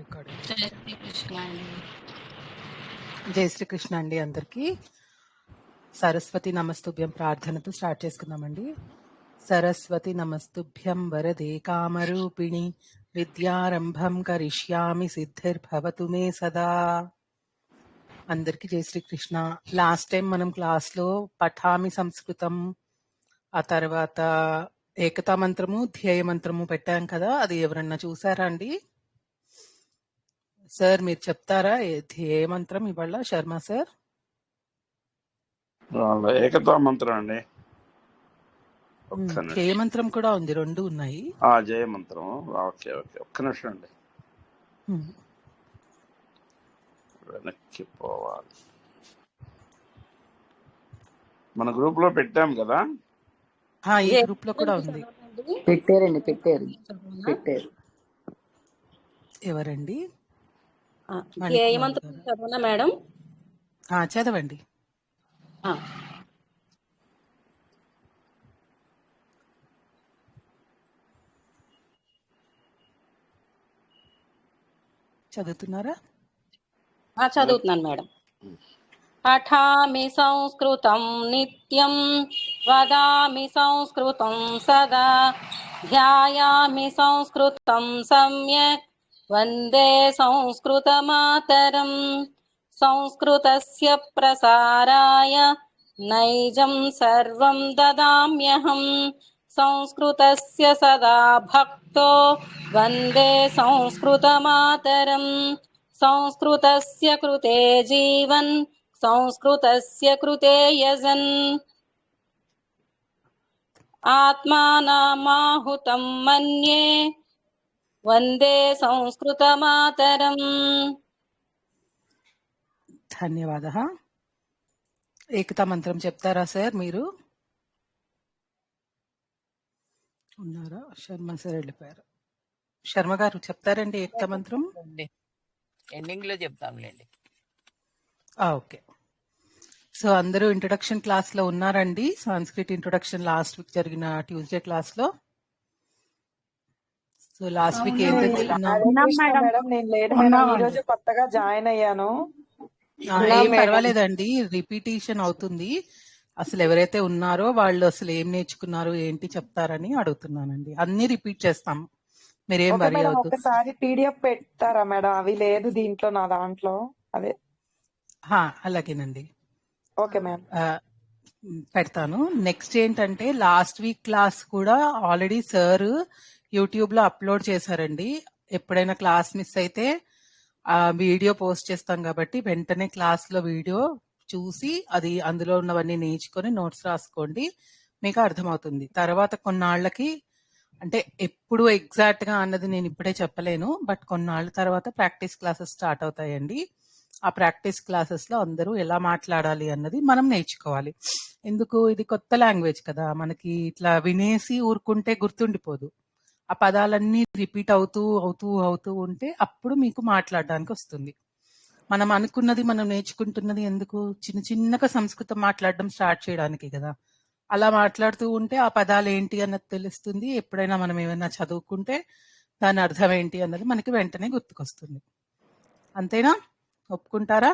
Recording. జై శ్రీకృష్ణ అండి. జై శ్రీకృష్ణ అండి అందరికీ. సరస్వతి నమస్తుభ్యం ప్రార్థనతో స్టార్ట్ చేసుకుందామండి. సరస్వతి నమస్తుభ్యం వరదే కామరూపిణి విద్యారంభం కరిష్యామి సిద్ధిర్భవతు మే సదా. అందరికీ జై శ్రీకృష్ణ. లాస్ట్ టైం మనం క్లాస్లో పఠామి సంస్కృతం, ఆ తర్వాత ఏకతా మంత్రము ధ్యేయ మంత్రము పెట్టాం కదా, అది ఎవరన్నా చూసారా అండి? సార్ మీరు చెప్తారా ధ్యేయ మంత్రం ఇవాళ? శర్మ సార్. ఏకతా మంత్రం అండి. ధ్యేయ మంత్రం కూడా ఉంది, రెండు ఉన్నాయి. జయ మంత్రం. ఓకే ఓకే, ఒక్క నిమిషం అండి, వెనక్కి పోవాలి. మన గ్రూప్ లో పెట్టాం కదా. ఈ గ్రూప్ లో కూడా ఉంది. పెట్టారు. ఎవరండి? మేడం చదవండి. చదువుతున్నారా? చదువుతున్నాను మేడం. పఠామి సంస్కృతం నిత్యం వదామి సంస్కృతం సదా ధ్యాయామి సంస్కృతం సమ్యక్ వందే సంస్కృతమాతరం. సంస్కృతస్య ప్రసారాయ నైజం సర్వం దదామ్యహం. సంస్కృతస్య సదా భక్తో వందే సంస్కృతమాతరం. సంస్కృతస్య కృతే జీవన్ సంస్కృతస్య కృతే యజన్. ఆత్మానామాహుతం మన్యే వందే సంస్కృతమాతరం. ధన్యవాద. ఏకతా మంత్రం చెప్తారా సార్ మీరు? ఉన్నారా? శర్మ సార్ వెళ్ళిపోయారు. శర్మ గారు చెప్తారండి ఏకతా మంత్రం? ఎండింగ్ లో చెప్తాంలేండి. ఓకే. సో అందరూ ఇంట్రొడక్షన్ క్లాస్ లో ఉన్నారండి. సాంస్క్రిట్ ఇంట్రొడక్షన్ లాస్ట్ వీక్ జరిగిన ట్యూస్డే క్లాస్ లో. సో లాస్ట్ వీక్ ఏం ఈరోజు కొత్తగా జాయిన్ అయ్యాను. ఏం పర్వాలేదండి, రిపీటేషన్ అవుతుంది. అసలు ఎవరైతే ఉన్నారో వాళ్ళు అసలు ఏం నేర్చుకున్నారు ఏంటి చెప్తారని అడుగుతున్నానండి. అన్ని రిపీట్ చేస్తాం, మీరేం వరి అవుతుంది. ఒకసారి పీడిఎఫ్ పెడతారా మేడం? అవి లేదు దీంట్లో, నా దాంట్లో. అదే అలాగేనండి. ఓకే మేడం, పెడతాను. నెక్స్ట్ ఏంటంటే లాస్ట్ వీక్ క్లాస్ కూడా ఆల్రెడీ సార్ యూట్యూబ్ లో అప్లోడ్ చేశారండి. ఎప్పుడైనా క్లాస్ మిస్ అయితే ఆ వీడియో పోస్ట్ చేస్తాం కాబట్టి వెంటనే క్లాస్ లో వీడియో చూసి అది అందులో ఉన్నవన్నీ నేర్చుకొని నోట్స్ రాసుకోండి, మీకు అర్థమవుతుంది. తర్వాత కొన్నాళ్ళకి, అంటే ఎప్పుడు ఎగ్జాక్ట్ గా అన్నది నేను ఇప్పుడే చెప్పలేను, బట్ కొన్నాళ్ళ తర్వాత ప్రాక్టీస్ క్లాసెస్ స్టార్ట్ అవుతాయండి. ఆ ప్రాక్టీస్ క్లాసెస్ లో అందరూ ఎలా మాట్లాడాలి అన్నది మనం నేర్చుకోవాలి. ఎందుకు, ఇది కొత్త లాంగ్వేజ్ కదా, మనకి ఇట్లా వినేసి ఊరుకుంటే గుర్తుండిపోదు. ఆ పదాలన్నీ రిపీట్ అవుతూ అవుతూ అవుతూ ఉంటే అప్పుడు మీకు మాట్లాడడానికి వస్తుంది. మనం అనుకున్నది, మనం నేర్చుకుంటున్నది ఎందుకు, చిన్న చిన్నగా సంస్కృతం మాట్లాడడం స్టార్ట్ చేయడానికి కదా. అలా మాట్లాడుతూ ఉంటే ఆ పదాలు ఏంటి అన్నది తెలుస్తుంది. ఎప్పుడైనా మనం ఏమైనా చదువుకుంటే దాని అర్థం ఏంటి అన్నది మనకి వెంటనే గుర్తుకొస్తుంది. అంతేనా? ఒప్పుకుంటారా?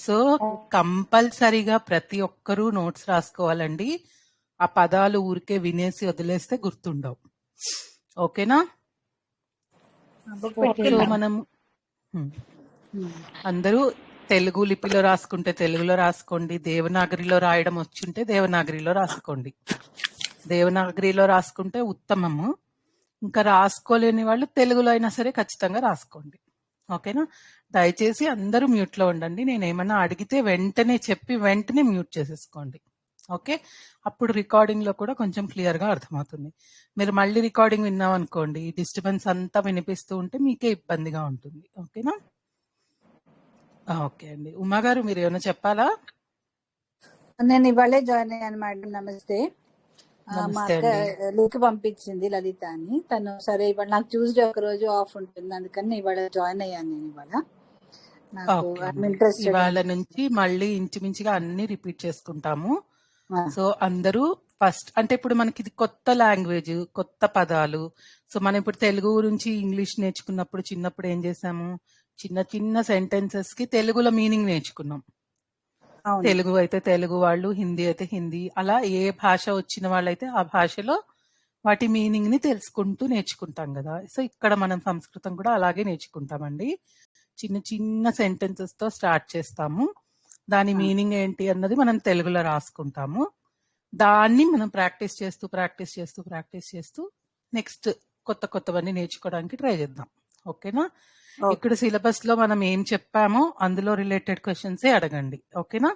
సో కంపల్సరీగా ప్రతి ఒక్కరూ నోట్స్ రాసుకోవాలండి. ఆ పదాలు ఊరికే వినేసి వదిలేస్తే గుర్తుండవు. ఓకేనా? సో మనం అందరూ తెలుగు లిపిలో రాసుకుంటే తెలుగులో రాసుకోండి, దేవనాగరిలో రాయడం వచ్చుంటే దేవనాగరిలో రాసుకోండి. దేవనాగరిలో రాసుకుంటే ఉత్తమము. ఇంకా రాసుకోలేని వాళ్ళు తెలుగులో అయినా సరే ఖచ్చితంగా రాసుకోండి. ఓకేనా? దయచేసి అందరూ మ్యూట్ లో ఉండండి. నేను ఏమన్నా అడిగితే వెంటనే చెప్పి వెంటనే మ్యూట్ చేసేసుకోండి. ఓకే? అప్పుడు రికార్డింగ్ లో కూడా కొంచెం క్లియర్ గా అర్థమవుతుంది. మీరు మళ్ళీ రికార్డింగ్ విన్నాం అనుకోండి, డిస్టర్బెన్స్ అంతా వినిపిస్తూ ఉంటే మీకే ఇబ్బందిగా ఉంటుంది. ఓకేనా? ఓకే అండి. ఉమా గారు మీరు ఏమైనా చెప్పాలా? నేను ఇవాళే జాయిన్ అయ్యాను మేడం. నమస్తే. మా నమస్తే అక్క అండి. లింక్ పంపించింది లలిత అని. తను సరే ఇవాళ నాకు ట్యూస్డే ఒక రోజు ఆఫ్ ఉంటుంది, అందుకని ఇవాళ జాయిన్ అయ్యాను నేను. ఇవాళ నాకు ఓకే అండి. ఇంట్రెస్టెడ్. ఇవాళ నుంచి మళ్ళీ ఇంచుమించుగా అన్ని రిపీట్ చేసుకుంటాము. సో అందరూ ఫస్ట్ అంటే ఇప్పుడు మనకి ఇది కొత్త లాంగ్వేజ్, కొత్త పదాలు. సో మనం ఇప్పుడు తెలుగు గురించి ఇంగ్లీష్ నేర్చుకున్నప్పుడు చిన్నప్పుడు ఏం చేసాము, చిన్న చిన్న సెంటెన్సెస్ కి తెలుగులో మీనింగ్ నేర్చుకున్నాం. అవును తెలుగు అయితే తెలుగు వాళ్ళు, హిందీ అయితే హిందీ, అలా ఏ భాష వచ్చిన వాళ్ళైతే ఆ భాషలో వాటి మీనింగ్ ని తెలుసుకుంటూ నేర్చుకుంటాం కదా. సో ఇక్కడ మనం సంస్కృతం కూడా అలాగే నేర్చుకుంటామండి. చిన్న చిన్న సెంటెన్సెస్ తో స్టార్ట్ చేస్తాము. దాని మీనింగ్ ఏంటి అన్నది మనం తెలుగులో రాసుకుంటాము. దాన్ని మనం ప్రాక్టీస్ చేస్తూ నెక్స్ట్ కొత్త కొత్తవన్నీ నేర్చుకోవడానికి ట్రై చేద్దాం. ఓకేనా? ఓకే ఇక్కడ సిలబస్ లో మనం ఏం చెప్పామో అందులో రిలేటెడ్ క్వశ్చన్స్ అడగండి. ఓకేనా?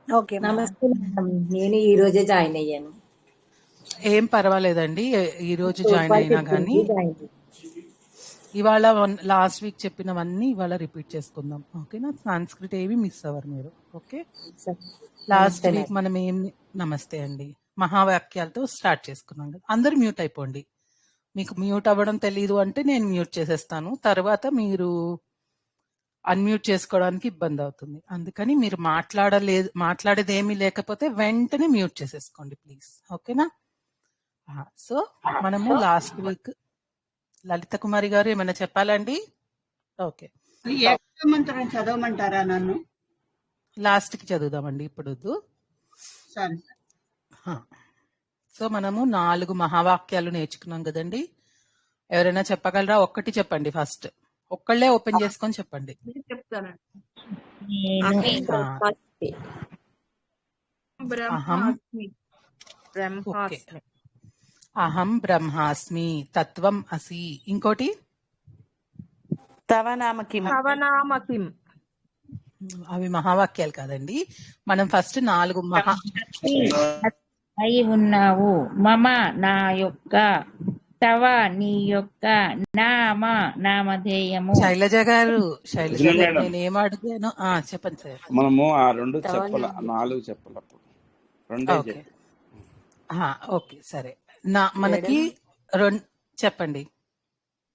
Okay madam. నమస్తే మేడం, నేను ఈ రోజే జాయిన్ అయ్యాను. ఏం పర్వాలేదండి. ఈ రోజు జాయిన్ సూపర్ అయినా టిప్స్ గానీ నుంచి జాయిన్ అయ్యాను. ఇవాళ లాస్ట్ వీక్ చెప్పినవన్నీ ఇవాళ రిపీట్ చేసుకుందాం. ఓకేనా? సంస్కృతి ఏవి మిస్ అవ్వరు మీరు. ఓకే? లాస్ట్ నమస్తే వీక్ మేడం. మనం నమస్తే అండి, మహావాక్యాలతో స్టార్ట్ చేసుకున్నాం కదా. అందరూ మ్యూట్ అయిపోండి. మీకు మ్యూట్ అవ్వడం తెలీదు అంటే నేను మ్యూట్ చేసేస్తాను. తర్వాత మీరు అన్మ్యూట్ చేసుకోవడానికి ఇబ్బంది అవుతుంది. అందుకని మీరు మాట్లాడేది ఏమీ లేకపోతే వెంటనే మ్యూట్ చేసేసుకోండి ప్లీజ్. ఓకేనా? సో మనము లాస్ట్ వీక్ లలిత కుమారి గారు ఏమైనా చెప్పాలండి? ఓకే, ఏకమంత్రం చదవమంటారా నన్ను? లాస్ట్ కి చదువుదామండి, ఇప్పుడు వద్దు. సరే. సో మనము 4 మహావాక్యాలు నేర్చుకున్నాం కదండి. ఎవరైనా చెప్పగలరా? ఒక్కటి చెప్పండి ఫస్ట్. ఒక్కళ్ళే ఓపెన్ చేసుకొని చెప్పండి. నేను చెప్తానండి. ఆ, బ్రహ్మాస్మి. ఓకే. అహం బ్రహ్మాస్మి, తత్వం అసి. ఇంకోటి తవ నామ కిం. సవనామకిం. అవి మహావాక్యాలు కాదండి. మనం ఫస్ట్ 4 అయి ఉన్నావు, మమ నా యొక్క, తవ నీ యొక్క, నామ నామధేయము. శైలజ గారు, వదిన మేడం, నేను ఏం అడిగాను చెప్పండి సార్. మనము ఆ 2 చెప్పాల, 4 చెప్పాలి. అప్పుడు 2 ఓకే చెప్పు. ఓకే సరే. మనకి చెప్పండి.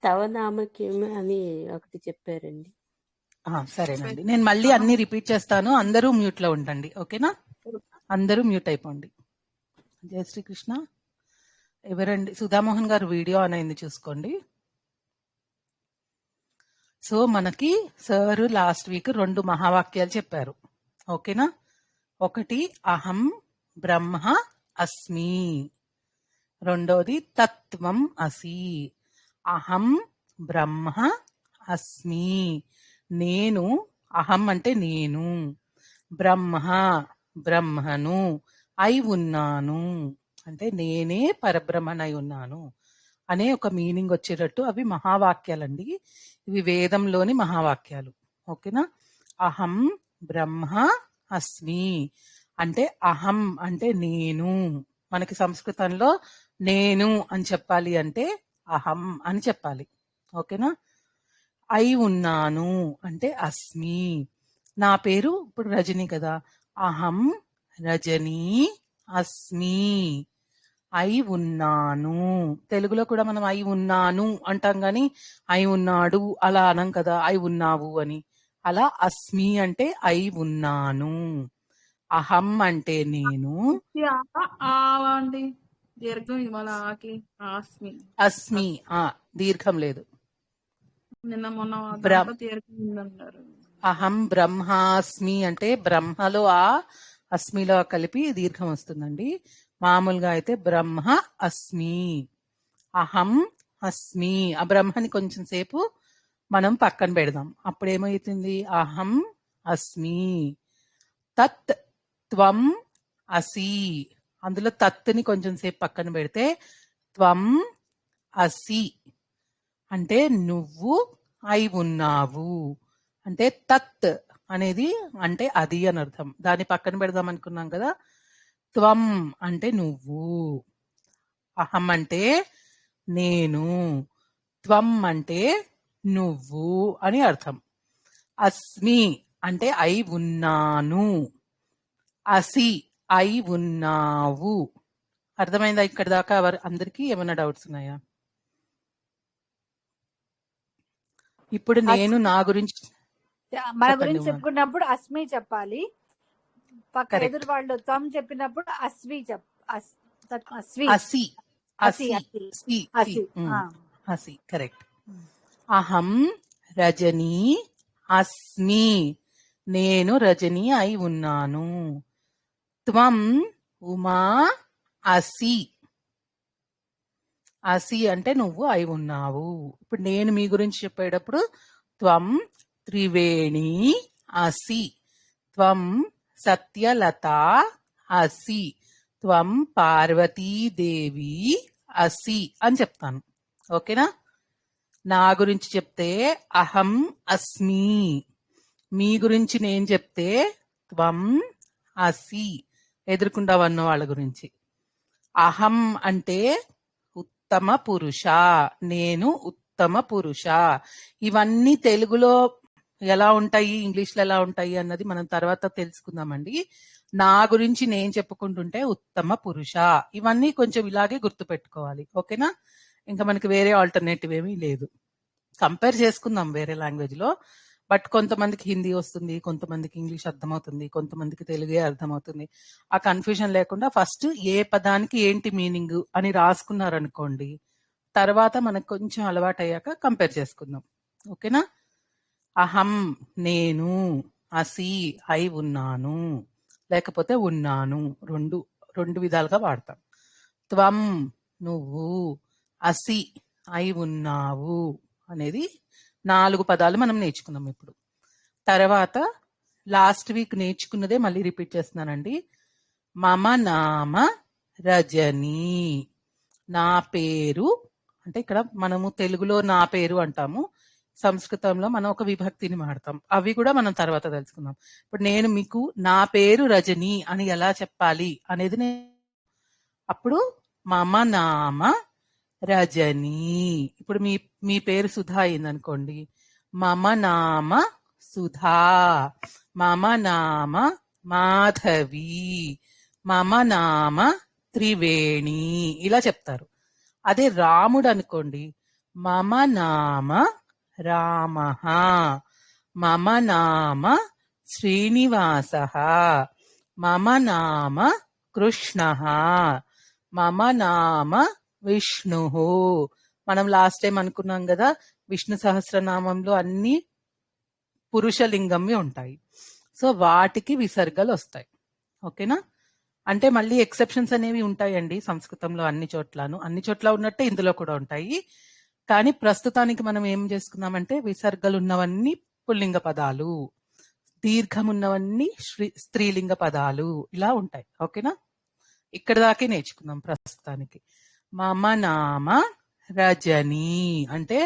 తవనామకిం అని ఒకటి చెప్పారండి. సరేనండి, నేను మళ్ళీ అన్ని రిపీట్ చేస్తాను. అందరూ మ్యూట్ లో ఉండండి. ఓకేనా? అందరూ మ్యూట్ అయిపోండి. జయ శ్రీకృష్ణ. ఎవరండి? సుధామోహన్ గారు వీడియో ఆన్ అయింది, చూసుకోండి. సో మనకి సార్ లాస్ట్ వీక్ 2 మహావాక్యాలు చెప్పారు. ఓకేనా? ఒకటి అహం బ్రహ్మ అస్మి, రెండోది తత్వం అసి. అహం బ్రహ్మ అస్మి, నేను. అహం అంటే నేను, బ్రహ్మ బ్రహ్మను, అయి ఉన్నాను అంటే నేనే పరబ్రహ్మనై ఉన్నాను అనే ఒక మీనింగ్ వచ్చేటట్టు అవి మహావాక్యాలండి. ఇవి వేదంలోని మహావాక్యాలు. ఓకేనా? అహం బ్రహ్మ అస్మి అంటే అహం అంటే నేను. మనకి సంస్కృతంలో నేను అని చెప్పాలి అంటే అహం అని చెప్పాలి. ఓకేనా? అయి ఉన్నాను అంటే అస్మి. నా పేరు ఇప్పుడు రజని కదా, అహం రజని అస్మి, అయి ఉన్నాను. తెలుగులో కూడా మనం అయి ఉన్నాను అంటాం గాని అయి ఉన్నాడు అలా అనం కదా, అయి ఉన్నావు అని. అలా అస్మి అంటే అయి ఉన్నాను. అహం అంటే నేను, అండి దీర్ఘం ఇవాళ ఆకి ఆస్మి. అస్మి దీర్ఘం లేదు. నిన్న మొన్న బ్ర- దాంట్లో దీర్ఘం ఉందన్నారు. అహం బ్రహ్మాస్మి అంటే బ్రహ్మలో అస్మిలో కలిపి దీర్ఘం వస్తుందండి. మామూలుగా అయితే బ్రహ్మ అస్మి, అహం అస్మి. ఆ బ్రహ్మని కొంచెం సేపు మనం పక్కన పెడదాం. అప్పుడు ఏమవుతుంది? అహం అస్మి. తత్ త్వం అసి. అందులో తత్ని కొంచెం సేపు పక్కన పెడితే త్వం అసి అంటే నువ్వు అయి ఉన్నావు. అంటే తత్ అనేది అంటే అది అని అర్థం. దాన్ని పక్కన పెడదాం అనుకున్నాం కదా. త్వం అంటే నువ్వు, అహం అంటే నేను, త్వం అంటే నువ్వు అని అర్థం. అస్మి అంటే అయి ఉన్నాను, అసి అయి ఉన్నావు. అర్థమైందా ఇక్కడ దాకా? అందరికీ ఏమైనా డౌట్స్ ఉన్నాయా? ఇప్పుడు నేను నా గురించి మన చెప్పండి గురించి ఉమా. చెప్పుకున్నప్పుడు అస్మి చెప్పాలి. పక్క Correct. ఎదురు వాళ్ళు త్వం చెప్పినప్పుడు అస్వి అసి అసి అసి అసి సి సి అసి అసి కరెక్ట్. అహం రజనీ అస్మి, నేను రజని అయి ఉన్నాను. త్వం ఉమా అసి, అసి అంటే నువ్వు అయి ఉన్నావు. ఇప్పుడు నేను మీ గురించి చెప్పేటప్పుడు త్వం త్రివేణి అసి, త్వం సత్యలత అసి, త్వం పార్వతీదేవి అసి అని చెప్తాను. ఓకేనా? నా గురించి చెప్తే అహం అస్మి, మీ గురించి నేను చెప్తే త్వం అసి, ఎదుర్కొంటా ఉన్న వాళ్ళ గురించి. అహం అంటే ఉత్తమ పురుష, నేను ఉత్తమ పురుష. ఇవన్నీ తెలుగులో ఎలా ఉంటాయి, ఇంగ్లీష్లో ఎలా ఉంటాయి అన్నది మనం తర్వాత తెలుసుకుందామండి. నా గురించి నేను చెప్పుకుంటుంటే ఉత్తమ పురుష. ఇవన్నీ కొంచెం ఇలాగే గుర్తుపెట్టుకోవాలి. ఓకేనా? ఇంకా మనకి వేరే ఆల్టర్నేటివ్ ఏమీ లేదు. కంపేర్ చేసుకుందాం వేరే లాంగ్వేజ్ లో. బట్ కొంతమందికి హిందీ వస్తుంది, కొంతమందికి ఇంగ్లీష్ అర్థమవుతుంది, కొంతమందికి తెలుగే అర్థమవుతుంది. ఆ కన్ఫ్యూజన్ లేకుండా ఫస్ట్ ఏ పదానికి ఏంటి మీనింగ్ అని రాసుకున్నారనుకోండి, తర్వాత మనకు కొంచెం అలవాటు అయ్యాక కంపేర్ చేసుకుందాం. ఓకేనా? అహం నేను, అసి అయి ఉన్నాను, లేకపోతే ఉన్నాను, రెండు విధాలుగా వాడతాం. త్వం నువ్వు, అసి అయి ఉన్నావు అనేది 4 పదాలు మనం నేర్చుకున్నాం ఇప్పుడు. తర్వాత లాస్ట్ వీక్ నేర్చుకున్నదే మళ్ళీ రిపీట్ చేస్తున్నానండి. మమ నామ రజని, నా పేరు అంటే ఇక్కడ మనము తెలుగులో నా పేరు అంటాము, సంస్కృతంలో మనం ఒక విభక్తిని వాడతాం. అవి కూడా మనం తర్వాత తెలుసుకుందాం. ఇప్పుడు నేను మీకు నా పేరు రజని అని ఎలా చెప్పాలి అనేది అప్పుడు మమ నామ రజని. ఇప్పుడు మీ పేరు సుధా అయిందనుకోండి, మమ నామ సుధా, మమ నామ మాధవి, మమ నామ త్రివేణి, ఇలా చెప్తారు. అదే రాముడు అనుకోండి, మమ నామ రామ, మమ నామ శ్రీనివాస, మమ నామ కృష్ణ, మమ నామ విష్ణు. మనం లాస్ట్ టైం అనుకున్నాం కదా, విష్ణు సహస్రనామంలో అన్ని పురుషలింగమే ఉంటాయి. సో వాటికి విసర్గలు వస్తాయి. ఓకేనా? అంటే మళ్ళీ ఎక్సెప్షన్స్ అనేవి ఉంటాయండి సంస్కృతంలో, అన్ని చోట్ల ఉన్నట్టే ఇందులో కూడా ఉంటాయి. కానీ ప్రస్తుతానికి మనం ఏం చేసుకున్నామంటే విసర్గలు ఉన్నవన్నీ పుల్లింగ పదాలు, దీర్ఘం ఉన్నవన్నీ స్త్రీలింగ పదాలు, ఇలా ఉంటాయి. ఓకేనా? ఇక్కడ దాకే నేర్చుకున్నాం ప్రస్తుతానికి. మమ నామ రజని అంటే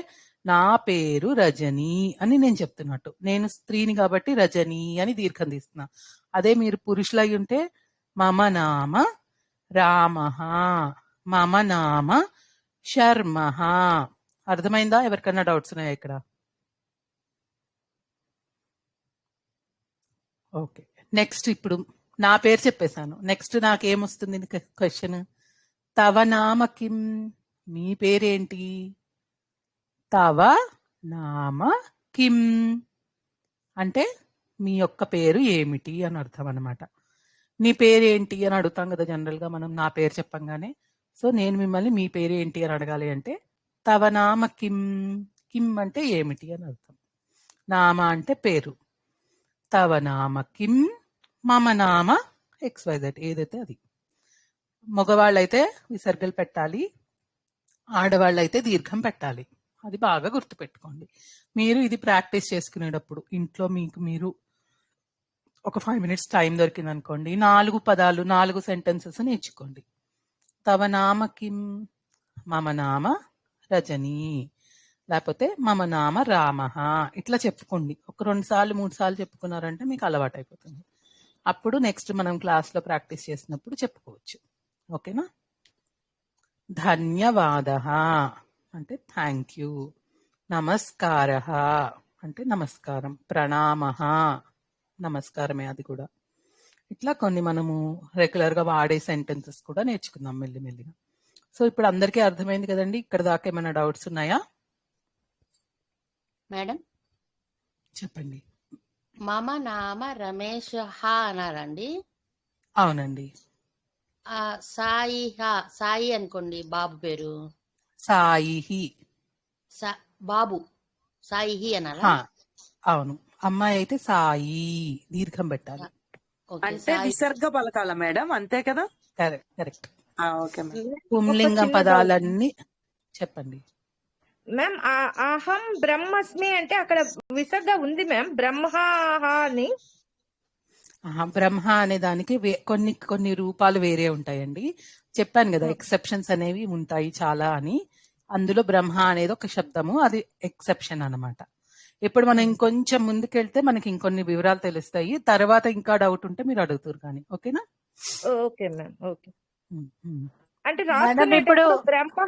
నా పేరు రజని అని నేను చెప్తున్నట్టు. నేను స్త్రీని కాబట్టి రజని అని దీర్ఘం తీస్తున్నా. అదే మీరు పురుషులై ఉంటే మమ నామ రామ, మమ నామ శర్మ. అర్థమైందా? ఎవరికన్నా డౌట్స్ ఉన్నాయా ఇక్కడ? ఓకే, నెక్స్ట్ ఇప్పుడు నా పేరు చెప్పేశాను. నెక్స్ట్ నాకేమొస్తుంది క్వశ్చన్? తవ నామ కిం, మీ పేరేంటి? తవ నామ కిం అంటే మీ యొక్క పేరు ఏమిటి అని అర్థం అనమాట. నీ పేరేంటి అని అడుగుతాం కదా జనరల్ గా మనం, నా పేరు చెప్పంగానే. సో నేను మిమ్మల్ని మీ పేరు ఏంటి అని అడగాలి అంటే తవ నామ కిం, కిం అంటే ఏమిటి అని అర్థం. నామ అంటే పేరు. తవ నామ కిం, మమ నామ XYZ, ఏదైతే అది. మగవాళ్ళైతే విసర్గలు పెట్టాలి, ఆడవాళ్ళైతే దీర్ఘం పెట్టాలి. అది బాగా గుర్తుపెట్టుకోండి. మీరు ఇది ప్రాక్టీస్ చేసుకునేటప్పుడు ఇంట్లో మీకు మీరు ఒక 5 minutes టైం దొరికింది అనుకోండి, 4 పదాలు 4 సెంటెన్సెస్ నేర్చుకోండి. తవ నామ కిం, మమ నామ రజని, లేకపోతే మమ నామ రామ, ఇట్లా చెప్పుకోండి. ఒక 2 సార్లు 3 సార్లు చెప్పుకున్నారంటే మీకు అలవాటు అయిపోతుంది. అప్పుడు నెక్స్ట్ మనం క్లాస్లో ప్రాక్టీస్ చేసినప్పుడు చెప్పుకోవచ్చు. ఓకేనా? ధన్యవాద అంటే థ్యాంక్ యూ, నమస్కార అంటే నమస్కారం, ప్రణామ నమస్కారమే అది కూడా. ఇట్లా కొన్ని మనము రెగ్యులర్గా వాడే సెంటెన్సెస్ కూడా నేర్చుకుందాం మెల్లిమెల్లిగా. సో ఇప్పుడు అందరికీ అర్థమైంది కదండి? ఇక్కడ దాకా ఏమైనా డౌట్స్ ఉన్నాయా? మేడం చెప్పండి. మమ నామ రమేష్ అన్నారండి. అవునండి. సాయి అనుకోండి బాబు పేరు. సాయిహి. బాబు సాయిహి అనాలా? హా, అవును. అమ్మాయి అయితే సాయి దీర్ఘం పెట్టాలి. ఓకే అంటే సాయి. విసర్గ పలకాల మేడం, అంతే కదా? Correct correct. Okay madam. పుంలింగం పదాలన్నీ చెప్పండి. మ్యామ్ అహం బ్రహ్మస్మి అంటే అక్కడ విసర్గ ఉంది మ్యామ్, బ్రహ్మ అని. బ్రహ్మ అనే దానికి కొన్ని కొన్ని రూపాలు వేరే ఉంటాయండి. చెప్పాను కదా ఎక్సెప్షన్స్ అనేవి ఉంటాయి చాలా అని. అందులో బ్రహ్మ అనేది ఒక శబ్దము, అది ఎక్సెప్షన్ అన్నమాట. ఇప్పుడు మనం ఇంకొంచెం ముందుకెళ్తే మనకి ఇంకొన్ని వివరాలు తెలుస్తాయి. తర్వాత ఇంకా డౌట్ ఉంటే మీరు అడుగుతారు కానీ. ఓకేనా? Okay ma'am. ఓకే. ఉమ్. అంటే మేడం రాసుకునేటప్పుడు ఇప్పుడు బ్రహ్మ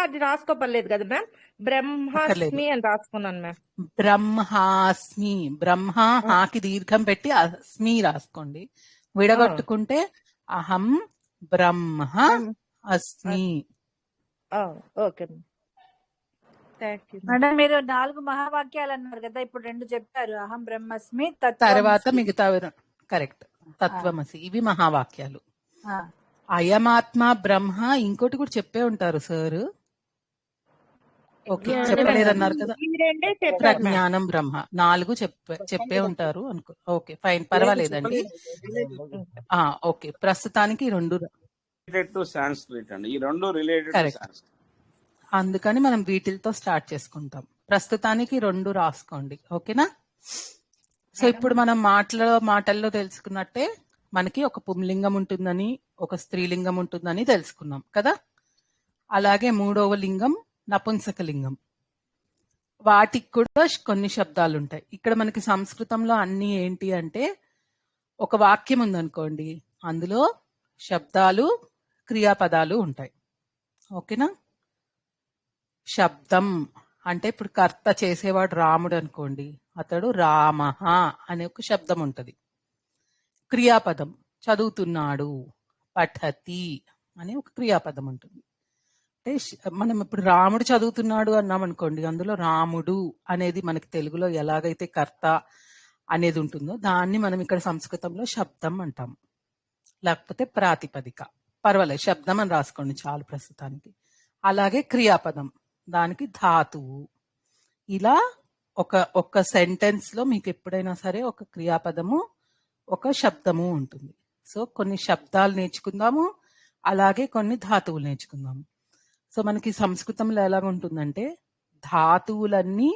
అది రాసుకోపర్లేదు కదా మ్యామ్, అక్కర్లేదు. బ్రహ్మాస్మి అని రాసుకున్నాను మ్యామ్. బ్రహ్మాస్మి, బ్రహ్మ హాకి దీర్ఘం పెట్టి అస్మి రాసుకోండి. విడగొట్టుకుంటే అహం బ్రహ్మ అస్మి. Okay ma'am, thank you. Madam మీరు 4 మహావాక్యాలు అన్నారు కదా, ఇప్పుడు 2 చెప్పారు, అహం బ్రహ్మస్మి, తర్వాత తత్వమసి. మిగతా కరెక్ట్. తత్వమసి ఇవి మహావాక్యాలు. ఆ, అయమాత్మ బ్రహ్మ ఇంకోటి కూడా చెప్పే ఉంటారు సార్. ఓకే, జ్ఞానం చెప్పలేదన్నారు కదా. ఇవి రెండే చెప్పారు మ్యామ్. ప్రజ్ఞానం బ్రహ్మ 4 చెప్పే ఉంటారు అనుకో. ఓకే ఫైన్, పర్వాలేదండి. ఓకే, ప్రస్తుతానికి 2 రిలేటెడ్ టు సాంస్క్రిట్ అండి. ఈ రెండు రిలేటెడ్ టు కరెక్ట్. సాంస్క్రిట్. అందుకని మనం వీటితో స్టార్ట్ చేసుకుంటాం. ప్రస్తుతానికి 2 రాసుకోండి. ఓకేనా? సో ఇప్పుడు మనం మాటల్లో తెలుసుకున్నట్టే మనకి ఒక పుంలింగం ఉంటుందని, ఒక స్త్రీలింగం ఉంటుందని తెలుసుకున్నాం కదా. అలాగే 3వ లింగం నపుంసక లింగం. వాటికి కూడా కొన్ని శబ్దాలు ఉంటాయి. ఇక్కడ మనకి సంస్కృతంలో అన్ని ఏంటి అంటే, ఒక వాక్యం ఉందనుకోండి, అందులో శబ్దాలు క్రియాపదాలు ఉంటాయి. ఓకేనా? శబ్దం అంటే ఇప్పుడు కర్త చేసేవాడు రాముడు అనుకోండి, అతడు రామః అనే ఒక శబ్దం ఉంటది. క్రియాపదం చదువుతున్నాడు, పఠతి అనే ఒక క్రియాపదం ఉంటుంది. అంటే మనం ఇప్పుడు రాముడు చదువుతున్నాడు అన్నాం అనుకోండి, అందులో రాముడు అనేది మనకి తెలుగులో ఎలాగైతే కర్త అనేది ఉంటుందో దాన్ని మనం ఇక్కడ సంస్కృతంలో శబ్దం అంటాం, లేకపోతే ప్రాతిపదిక. పర్వాలేదు, శబ్దం అని రాసుకోండి చాలు ప్రస్తుతానికి. అలాగే క్రియాపదం, దానికి ధాతువు. ఇలా ఒక సెంటెన్స్ లో మీకు ఎప్పుడైనా సరే ఒక క్రియాపదము ఒక శబ్దము ఉంటుంది. సో కొన్ని శబ్దాలు నేర్చుకుందాము, అలాగే కొన్ని ధాతువులు నేర్చుకుందాము. సో మనకి సంస్కృతంలో ఎలాగ ఉంటుందంటే, ధాతువులన్నీ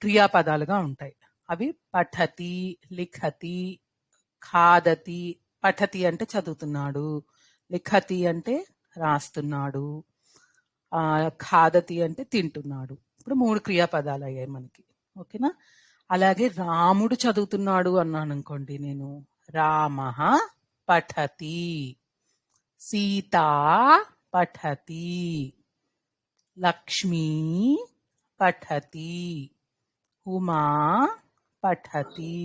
క్రియాపదాలుగా ఉంటాయి. అవి పఠతి, లిఖతి, ఖాదతి. పఠతి అంటే చదువుతున్నాడు, లిఖతి అంటే రాస్తున్నాడు, ఖాదతి అంటే తింటున్నాడు. ఇప్పుడు 3 క్రియాపదాలు అయ్యాయి మనకి. ఓకేనా? అలాగే రాముడు చదువుతున్నాడు అన్నాను అనుకోండి, నేను రామః పఠతి, సీతా పఠతి, లక్ష్మీ పఠతి, ఉమా పఠతి.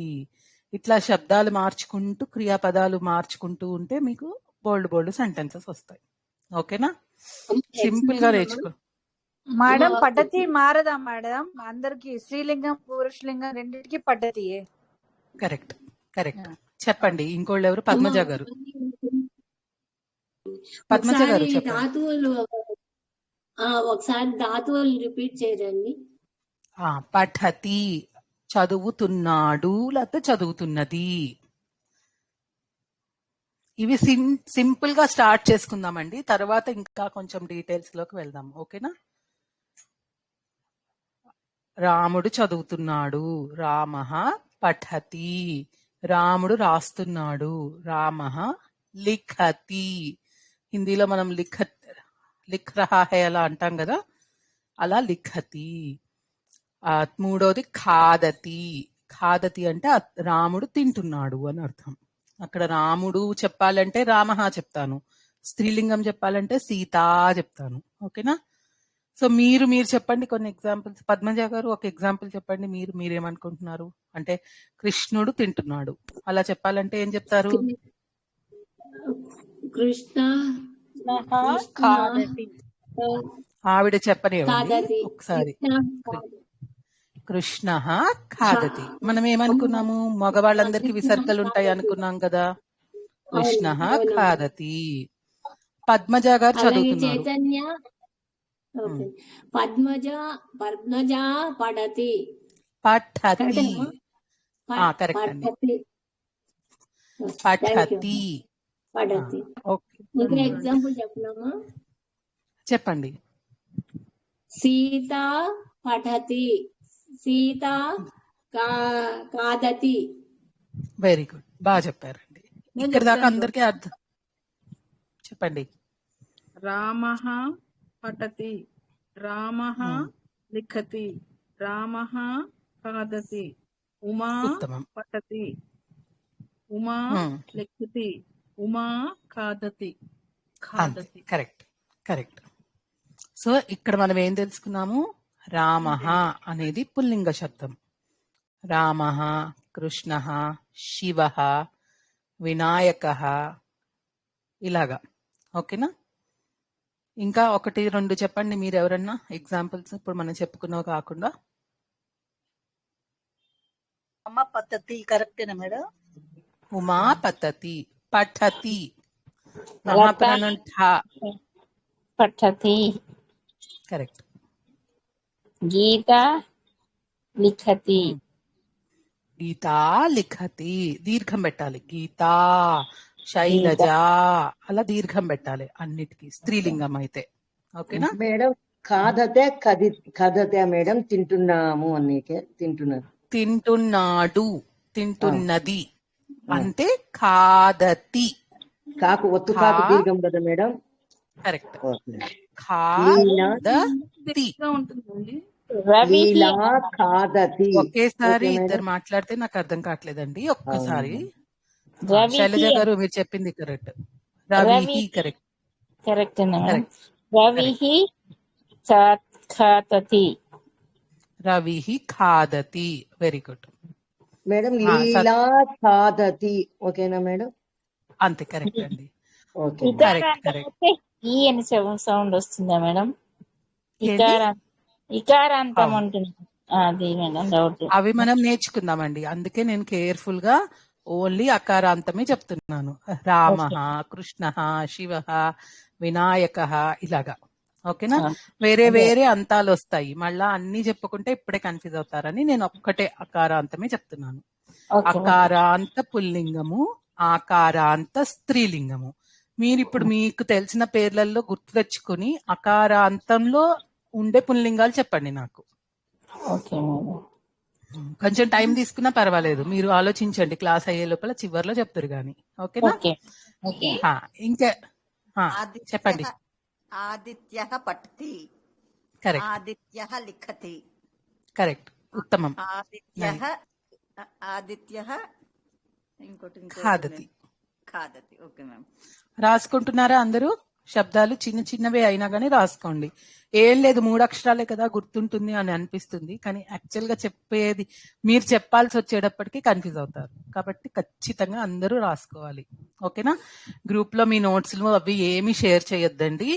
ఇట్లా శబ్దాలు మార్చుకుంటూ క్రియాపదాలు మార్చుకుంటూ ఉంటే మీకు బోల్డ్ సెంటెన్సెస్ వస్తాయి. ఓకేనా? సింపుల్ గా నేర్చుకో. మేడం పద్ధతి మారదా మేడం? అందరికి స్త్రీలింగం పురుషలింగం రెండింటికి పద్ధతియే. Correct correct. చెప్పండి ఇంకోళ్ళు ఎవరు? పద్మజ గారు. పద్మజ గారు చెప్పండి. ఒకసారి ధాతువులు రిపీట్ చేయరండి. పఠతి చదువుతున్నాడు, లేకపోతే చదువుతున్నది. ఇవి సింపుల్ గా స్టార్ట్ చేసుకుందామండి, తర్వాత ఇంకా కొంచెం డీటెయిల్స్ లోకి వెళ్దాం. ఓకేనా? రాముడు చదువుతున్నాడు, రామః పఠతి. రాముడు రాస్తున్నాడు, రామః లిఖతి. హిందీలో మనం లిఖ్ రహా హై అలా అంటాం కదా, అలా లిఖతి. 3వది ఖాదతి. ఖాదతి అంటే రాముడు తింటున్నాడు అని అర్థం. అక్కడ రాముడు చెప్పాలంటే రామః చెప్తాను, స్త్రీలింగం చెప్పాలంటే సీతా చెప్తాను. ఓకేనా? సో మీరు చెప్పండి కొన్ని ఎగ్జాంపుల్స్. పద్మజ గారు ఒక ఎగ్జాంపుల్ చెప్పండి. మీరేమనుకుంటున్నారు? అంటే కృష్ణుడు తింటున్నాడు, అలా చెప్పాలంటే ఏం చెప్తారు? కృష్ణ ఆవిడ చెప్పనివ్వండి ఒకసారి. కృష్ణ ఖాదతి. మనం ఏమనుకున్నాము? మగవాళ్ళందరికీ విసర్గలు ఉంటాయి అనుకున్నాం కదా. కృష్ణ అవును. ఖాదతి. పద్మజ గారు అలాగే చదువుతున్నారు. చైతన్య ఉమ్. ఓకే. పద్మజ పడతి పఠతి. కరెక్టేనా? కరెక్ట్ అండి. పడతి. Thank you. పఠతి. పడతి. ఓకే. ఇంకా ఎగ్జాంపుల్ చెప్పినామా? చెప్పండి. సీత పఠతి, సీత కాదతి. వెరీ గుడ్, బాగా చెప్పారండి. నేను ఇక్కడ దాకా చెప్తాను. అందరికీ అర్థం. చెప్పండి. రామః పఠతి, రామః లిఖతి, రామః ఖాదతి, ఉమా ఉత్తమం. పఠతి, ఉమా లిఖతి, ఉమా ఖాదతి. అంతే, కరెక్ట్ కరెక్ట్. సో ఇక్కడ మనం ఏం తెలుసుకున్నాము? రామః అనేది పుల్లింగ శబ్దం. రామః, కృష్ణః, శివః, వినాయకః, ఇలాగా. ఓకేనా? ఇంకా 1, 2 చెప్పండి మీరు ఎవరన్నా ఎగ్జాంపుల్స్, ఇప్పుడు మనం చెప్పుకున్నావు కాకుండా. అమ్మ పద్ధతి కరెక్టేనా మేడం? ఉమా పతతి, పఠతి, మహాప్రాణం ఠా. పఠతి. కరెక్ట్. గీత లిఖతి. గీతా లిఖతి, దీర్ఘం పెట్టాలి. గీతా, శైలజ, అలా దీర్ఘం పెట్టాలి అన్నిటికీ, స్త్రీలింగం అయితే. ఓకేనా మేడం? కథతే మేడం, తింటున్నాము అన్నికే తింటున్నారు. తింటున్నాడు, తింటున్నది అంటే ఖాదతి. కాకు ఒత్తు కాకు దీర్ఘం కదా మేడం? కరెక్ట్. ఓకే. ఖాదతి. ఉంటుందండి. లీలా ఖాదతి. ఒకేసారి ఓకే మేడం. ఇద్దరు మాట్లాడితే నాకు అర్థం కావట్లేదండి. ఒక్కసారి. రవికి శైలజ గారు మీరు చెప్పింది కరెక్ట్. రవిహి కరెక్ట్. Correct madam. కరెక్ట్. రవిహి ఖాదతి. రవిహి ఖాదతి. వెరీ గుడ్ మేడం లీలా ఖాదతి. ఓకేనా మేడం? అంతే, కరెక్ట్ అండి. ఓకే. Correct correct. ఈ అని సౌండ్ వస్తుందా మేడం? ఏంటి? ఇకారాంతం ఉంటుంది. అది మేడం డౌట్. అవి మనం నేర్చుకుందామండి. అందుకే నేను కేర్ఫుల్ గా ఓన్లీ అకారాంతమే చెప్తున్నాను. రామః, కృష్ణః, శివః, వినాయకః, ఇలాగా. ఓకేనా? వేరే వేరే అంతాలు వస్తాయి, మళ్ళా అన్ని చెప్పుకుంటే ఇప్పుడే కన్ఫ్యూజ్ అవుతారని నేను ఒక్కటే అకారాంతమే చెప్తున్నాను. అకారాంత పుల్లింగము, ఆకారాంత స్త్రీలింగము. మీరు ఇప్పుడు మీకు తెలిసిన పేర్లలో గుర్తు తెచ్చుకుని అకారాంతంలో ఉండే పుల్లింగాలు చెప్పండి నాకు. Okay madam. కొంచెం టైం తీసుకున్నా పర్వాలేదు, మీరు ఆలోచించండి. క్లాస్ అయ్యే లోపల చివర్లో చెప్తారు గానీ. ఓకేనా? ఇంకా చెప్పండి. ఆదిత్య పఠతి, కరెక్ట్. ఆదిత్య లిఖతి. కరెక్ట్, ఉత్తమం. ఆదిత్య ఇంకోటి ఖాదతి. ఖాదతి. Okay ma'am. రాసుకుంటున్నారా అందరూ? శబ్దాలు చిన్న చిన్నవే అయినా కానీ రాసుకోండి. ఏం లేదు, 3 అక్షరాలే కదా, గుర్తుంటుంది అని అనిపిస్తుంది, కానీ యాక్చువల్ గా చెప్పేది మీరు చెప్పాల్సి వచ్చేటప్పటికి కన్ఫ్యూజ్ అవుతారు. కాబట్టి ఖచ్చితంగా అందరూ రాసుకోవాలి. ఓకేనా? గ్రూప్ లో మీ నోట్స్ అవి ఏమి షేర్ చేయొద్దండి.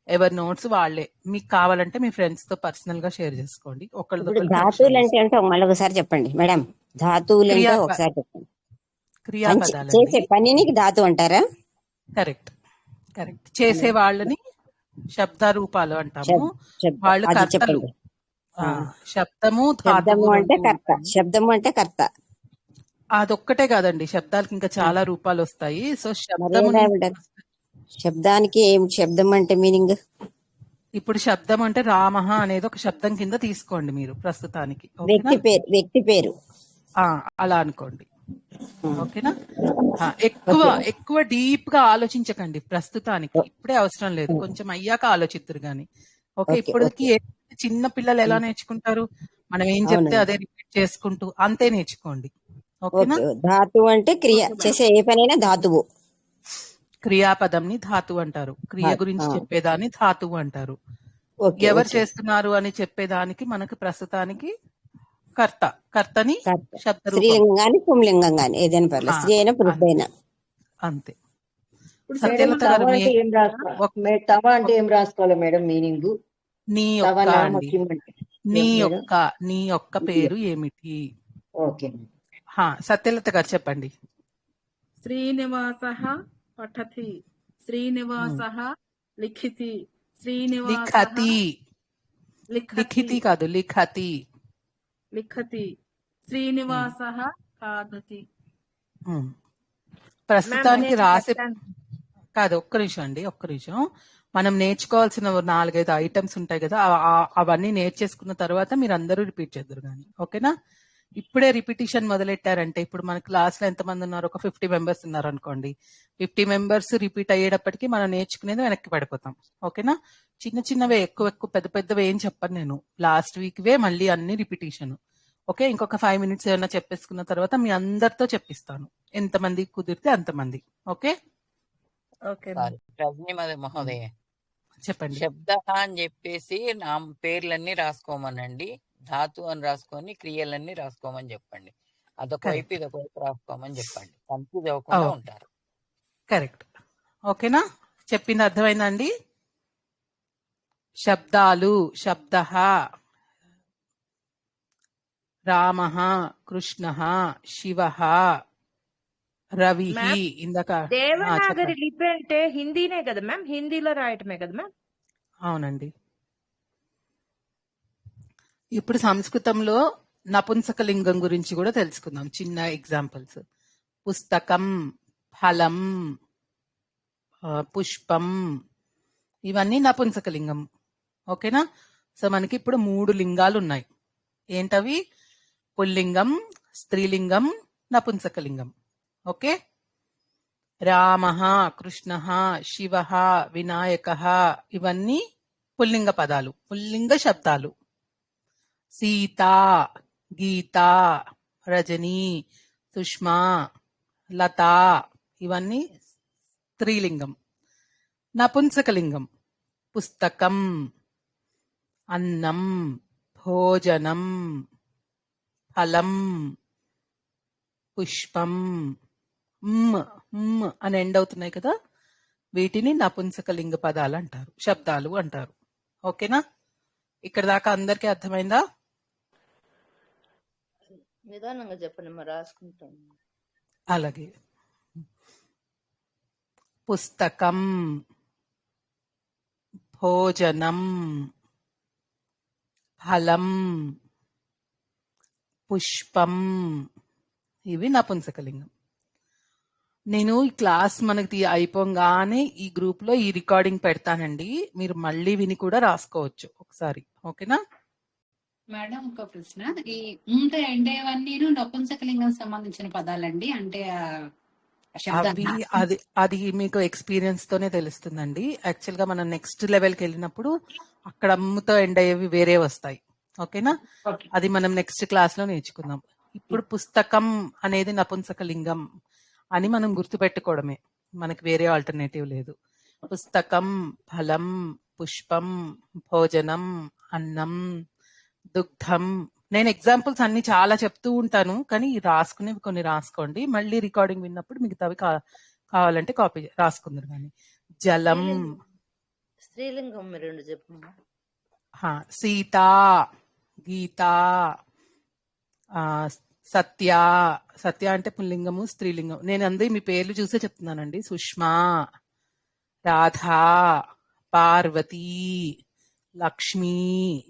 ఎవరి నోట్స్ వాళ్ళే. మీకు కావాలంటే మీ ఫ్రెండ్స్ తో పర్సనల్ గా షేర్ చేసుకోండి. ధాతువులు అంటే మళ్ళీ ఒకసారి చెప్పండి మేడం. ధాతువులు అంటే ఒకసారి చెప్పండి. క్రియాపదాలు చేసే పనిని ధాతు అంటారా? Correct correct. చేసే వాళ్ళని శబ్ద రూపాలు అంటాము. వాళ్ళు కర్తలు. శబ్దము అంటే కర్త. శబ్దము అంటే కర్త. అదొక్కటే కాదండి, శబ్దాలకి ఇంకా చాలా రూపాలు వస్తాయి. సో శబ్దానికి ఏం శబ్దం అంటే మీనింగ్? ఇప్పుడు శబ్దం అంటే రామః అనేది ఒక శబ్దం కింద తీసుకోండి మీరు ప్రస్తుతానికి. వ్యక్తి పేరు అలా అనుకోండి. ఓకేనా? ఎక్కువ డీప్ గా ఆలోచించకండి ప్రస్తుతానికి, ఇప్పుడే అవసరం లేదు, కొంచెం అయ్యాక ఆలోచిద్దరు గాని. ఓకే? ఇప్పటికి చిన్న పిల్లలు ఎలా నేర్చుకుంటారు? మనం ఏం చెప్తే అదే రిపీట్ చేసుకుంటూ అంతే నేర్చుకోండి. ఓకేనా? ధాతువు అంటే క్రియ, చేసే ఏ పనైనా ధాతువు. క్రియాపదంని ధాతువు అంటారు. క్రియ గురించి చెప్పేదాన్ని ధాతువు అంటారు. ఎవరు చేస్తున్నారు అని చెప్పేదానికి మనకు ప్రస్తుతానికి కర్త. కర్తని శబ్ద స్త్రీలింగం గాని పుంలింగం గాని ఏదైనా పర్లేదు, స్త్రీ అయినా పురుషుడు అయినా అంతే. తవ అంటే ఏం రాసుకోవాలి మేడం మీనింగ్? నీ యొక్క పేరు ఏమిటి? ఓకే. సత్యలత గారు చెప్పండి. శ్రీనివాసః పఠతి, శ్రీనివాసః లిఖితి, శ్రీనివాసః లిఖతి లిఖతి లిఖితి కాదు లిఖతి. లిఖతి, శ్రీనివాసః ఖాదతి. ఉమ్. మ్యామ్ ప్రస్తుతానికి నేను రాసే చెప్తాను. కాదు, ఒక్క నిమిషం అండి, ఒక్క నిమిషం. మనం నేర్చుకోవాల్సిన 4-5 ఐటమ్స్ ఉంటాయి కదా, అవన్నీ నేర్చేసుకున్న తర్వాత మీరు అందరూ రిపీట్ చేద్దరు కానీ, ఓకేనా? ఇప్పుడే రిపిటిషన్ మొదలెట్టారంటే, ఇప్పుడు మన క్లాస్ లో ఎంతమంది ఉన్నారు? ఒక 50 మెంబర్స్ ఉన్నారు అనుకోండి. 50 మెంబర్స్ రిపీట్ అయ్యేటప్పటికి మనం నేర్చుకునేది వెనక్కి పడిపోతాం, ఓకేనా? చిన్న చిన్నవే, ఎక్కువ పెద్ద పెద్దవి ఏం చెప్పను నేను. లాస్ట్ వీక్ వే మళ్ళీ అన్ని రిపిటిషన్. ఓకే, ఇంకొక 5 minutes ఏమైనా చెప్పేసుకున్న తర్వాత మీ అందరితో చెప్పిస్తాను, ఎంతమంది కుదిరితే అంతమంది. ఓకే ఓకే సారీ రజనీ మహోదయ, చెప్పండి. శబ్ద అని చెప్పేసి నా పేర్లన్నీ రాసుకోమనండి, ధాతు అని రాసుకొని క్రియలన్నీ రాసుకోమని చెప్పండి. అదొక వైపు కరెక్ట్, ఇదొక వైపు రాసుకోమని చెప్పండి, కన్ఫ్యూజ్ అవ్వకుండా ఉంటారు. కరెక్ట్. ఓకేనా? చెప్పింది అర్థమైందండి? శబ్దాలు, శబ్ద, రామ, కృష్ణ, శివ, రవి. మ్యామ్ ఇందాక దేవనాగరి చెప్పండి. లిపి అంటే హిందీనే కదా మ్యామ్? హిందీలో రాయటమే కదా మ్యామ్? అవునండి. ఇప్పుడు సంస్కృతంలో నపుంసకలింగం గురించి కూడా తెలుసుకుందాం. చిన్న ఎగ్జాంపుల్స్: పుస్తకం, ఫలం, పుష్పం, ఇవన్నీ నపుంసకలింగం. ఓకేనా? సో మనకి ఇప్పుడు 3 లింగాలు ఉన్నాయి. ఏంటవి? పుల్లింగం, స్త్రీలింగం, నపుంసకలింగం. ఓకే. రామ, కృష్ణ, శివ, వినాయక, ఇవన్నీ పుల్లింగ పదాలు, పుల్లింగ శబ్దాలు. సీత, గీత, రజని, సుష్మా, లత, ఇవన్నీ స్త్రీలింగం. నపుంసకలింగం: పుస్తకం, అన్నం, భోజనం, ఫలం, పుష్పం. అని ఎండ్ అవుతున్నాయి కదా, వీటిని నపుంసకలింగ పదాలు అంటారు, శబ్దాలు అంటారు. ఓకేనా? ఇక్కడ దాకా అందరికీ అర్థమైందా? నిదానంగా చెప్పండి, మరి రాసుకుంటాం. అలాగే. పుస్తకం, భోజనం, ఫలం, పుష్పం, ఇవి నపుంసకలింగం. నేను ఈ క్లాస్ మనకి అయిపోగానే ఈ గ్రూప్ లో ఈ రికార్డింగ్ పెడతానండి, మీరు మళ్ళీ విని కూడా రాసుకోవచ్చు ఒకసారి. ఓకేనా మేడం? ఒక ప్రశ్న. ఈ ముందు ఎండేవన్నీ నపుంసకలింగం సంబంధించిన పదాలండి, అంటే అవి అది మీకు ఎక్స్పీరియన్స్ తోనే తెలుస్తుందండి. యాక్చువల్ గా మనం నెక్స్ట్ లెవెల్కి వెళ్ళినప్పుడు అక్కడ అమ్ముతో ఎండ్ అయ్యేవి వేరే వస్తాయి. ఓకేనా? అది మనం నెక్స్ట్ క్లాస్ లో నేర్చుకుందాం. ఇప్పుడు పుస్తకం అనేది నపుంసకలింగం అని మనం గుర్తుపెట్టుకోవడమే, మనకి వేరే ఆల్టర్నేటివ్ లేదు. పుస్తకం, ఫలం, పుష్పం, భోజనం, అన్నం, దుగ్ధం. నేను ఎగ్జాంపుల్స్ అన్ని చాలా చెప్తూ ఉంటాను, కానీ రాసుకునేవి కొన్ని రాసుకోండి, మళ్ళీ రికార్డింగ్ విన్నప్పుడు మిగతావి కావాలంటే కాపీ రాసుకుందరు. కానీ జలం, స్త్రీలింగం 2 చెప్పమ్మా. సీత, గీత, సత్య. సత్య అంటే పుల్లింగము, స్త్రీలింగం. నేను అందరి మీ పేర్లు చూసే చెప్తున్నానండి. సుష్మా, రాధా, పార్వతి, లక్ష్మి,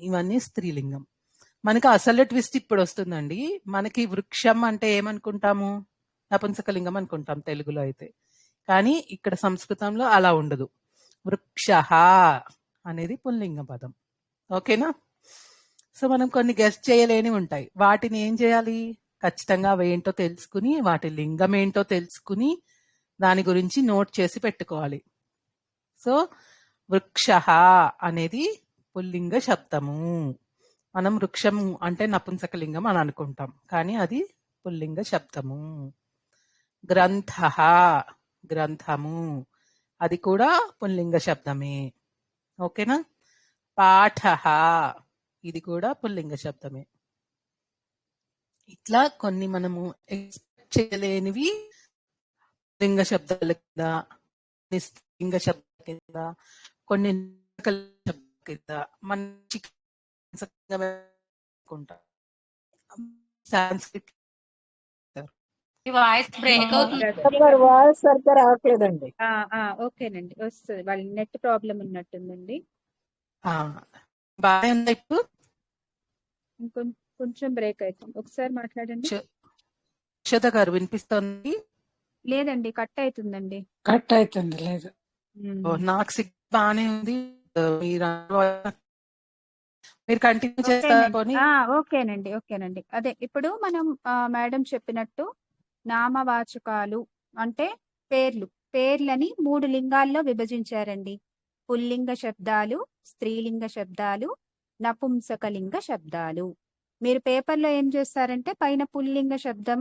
ఇవన్నీ స్త్రీలింగం. మనకి అసలు ట్విస్ట్ ఇప్పుడు వస్తుందండి. మనకి వృక్షం అంటే ఏమనుకుంటాము? నపుంసకలింగం అనుకుంటాం తెలుగులో అయితే, కానీ ఇక్కడ సంస్కృతంలో అలా ఉండదు. వృక్ష అనేది పుల్లింగ పదం. ఓకేనా? సో మనం కొన్ని గెస్ట్ చేయలేని ఉంటాయి, వాటిని ఏం చేయాలి? ఖచ్చితంగా అవి ఏంటో తెలుసుకుని, వాటి లింగం ఏంటో తెలుసుకుని, దాని గురించి నోట్ చేసి పెట్టుకోవాలి. సో వృక్ష అనేది పుల్లింగ శబ్దము. మనం వృక్షం అంటే నపుంసకలింగం అని అనుకుంటాం, కానీ అది పుల్లింగ శబ్దము. గ్రంథ, గ్రంథము, అది కూడా పుల్లింగ శబ్దమే. ఓకేనా? పాఠ, ఇది కూడా పుల్లింగ శబ్దమే. ఇట్లా కొన్ని మనము ఎక్స్పెక్ట్ చేయలేనివి లింగ శబ్దాల కింద, స్త్రీలింగ శబ్దాల కింద, కొన్ని శబ్దాల కింద మంచి సాంస్క్రిట్ మీ వాయిస్ బ్రేక్ అవుతుంది. బ్రదర్ వాయిస్ సరిగ్గా రావట్లేదండి. ఓకేనండి, వస్తుంది. వాళ్ళ నెట్ ప్రాబ్లం ఉన్నట్టుందండి. బాగా ఉందా ఇప్పుడు? కొంచెం బ్రేక్ అవుతుంది. ఒకసారి మాట్లాడండి. యశోద గారు వినిపిస్తుంది? లేదండి, కట్ అవుతుందండి. కట్ అవుతుంది. లేదు, నాకు సిగ్నల్ బాగానే ఉంది. మీరు కంటిన్యూ చేస్తారు. ఓకేనండి. అదే ఇప్పుడు మనం మేడం చెప్పినట్టు నామవాచకాలు అంటే పేర్లని 3 లింగాల్లో విభజించారండి. పుల్లింగ శబ్దాలు, స్త్రీలింగ శబ్దాలు, నపుంసకలింగ శబ్దాలు. మీరు పేపర్లో ఏం చేస్తారంటే పైన పుల్లింగ శబ్దం,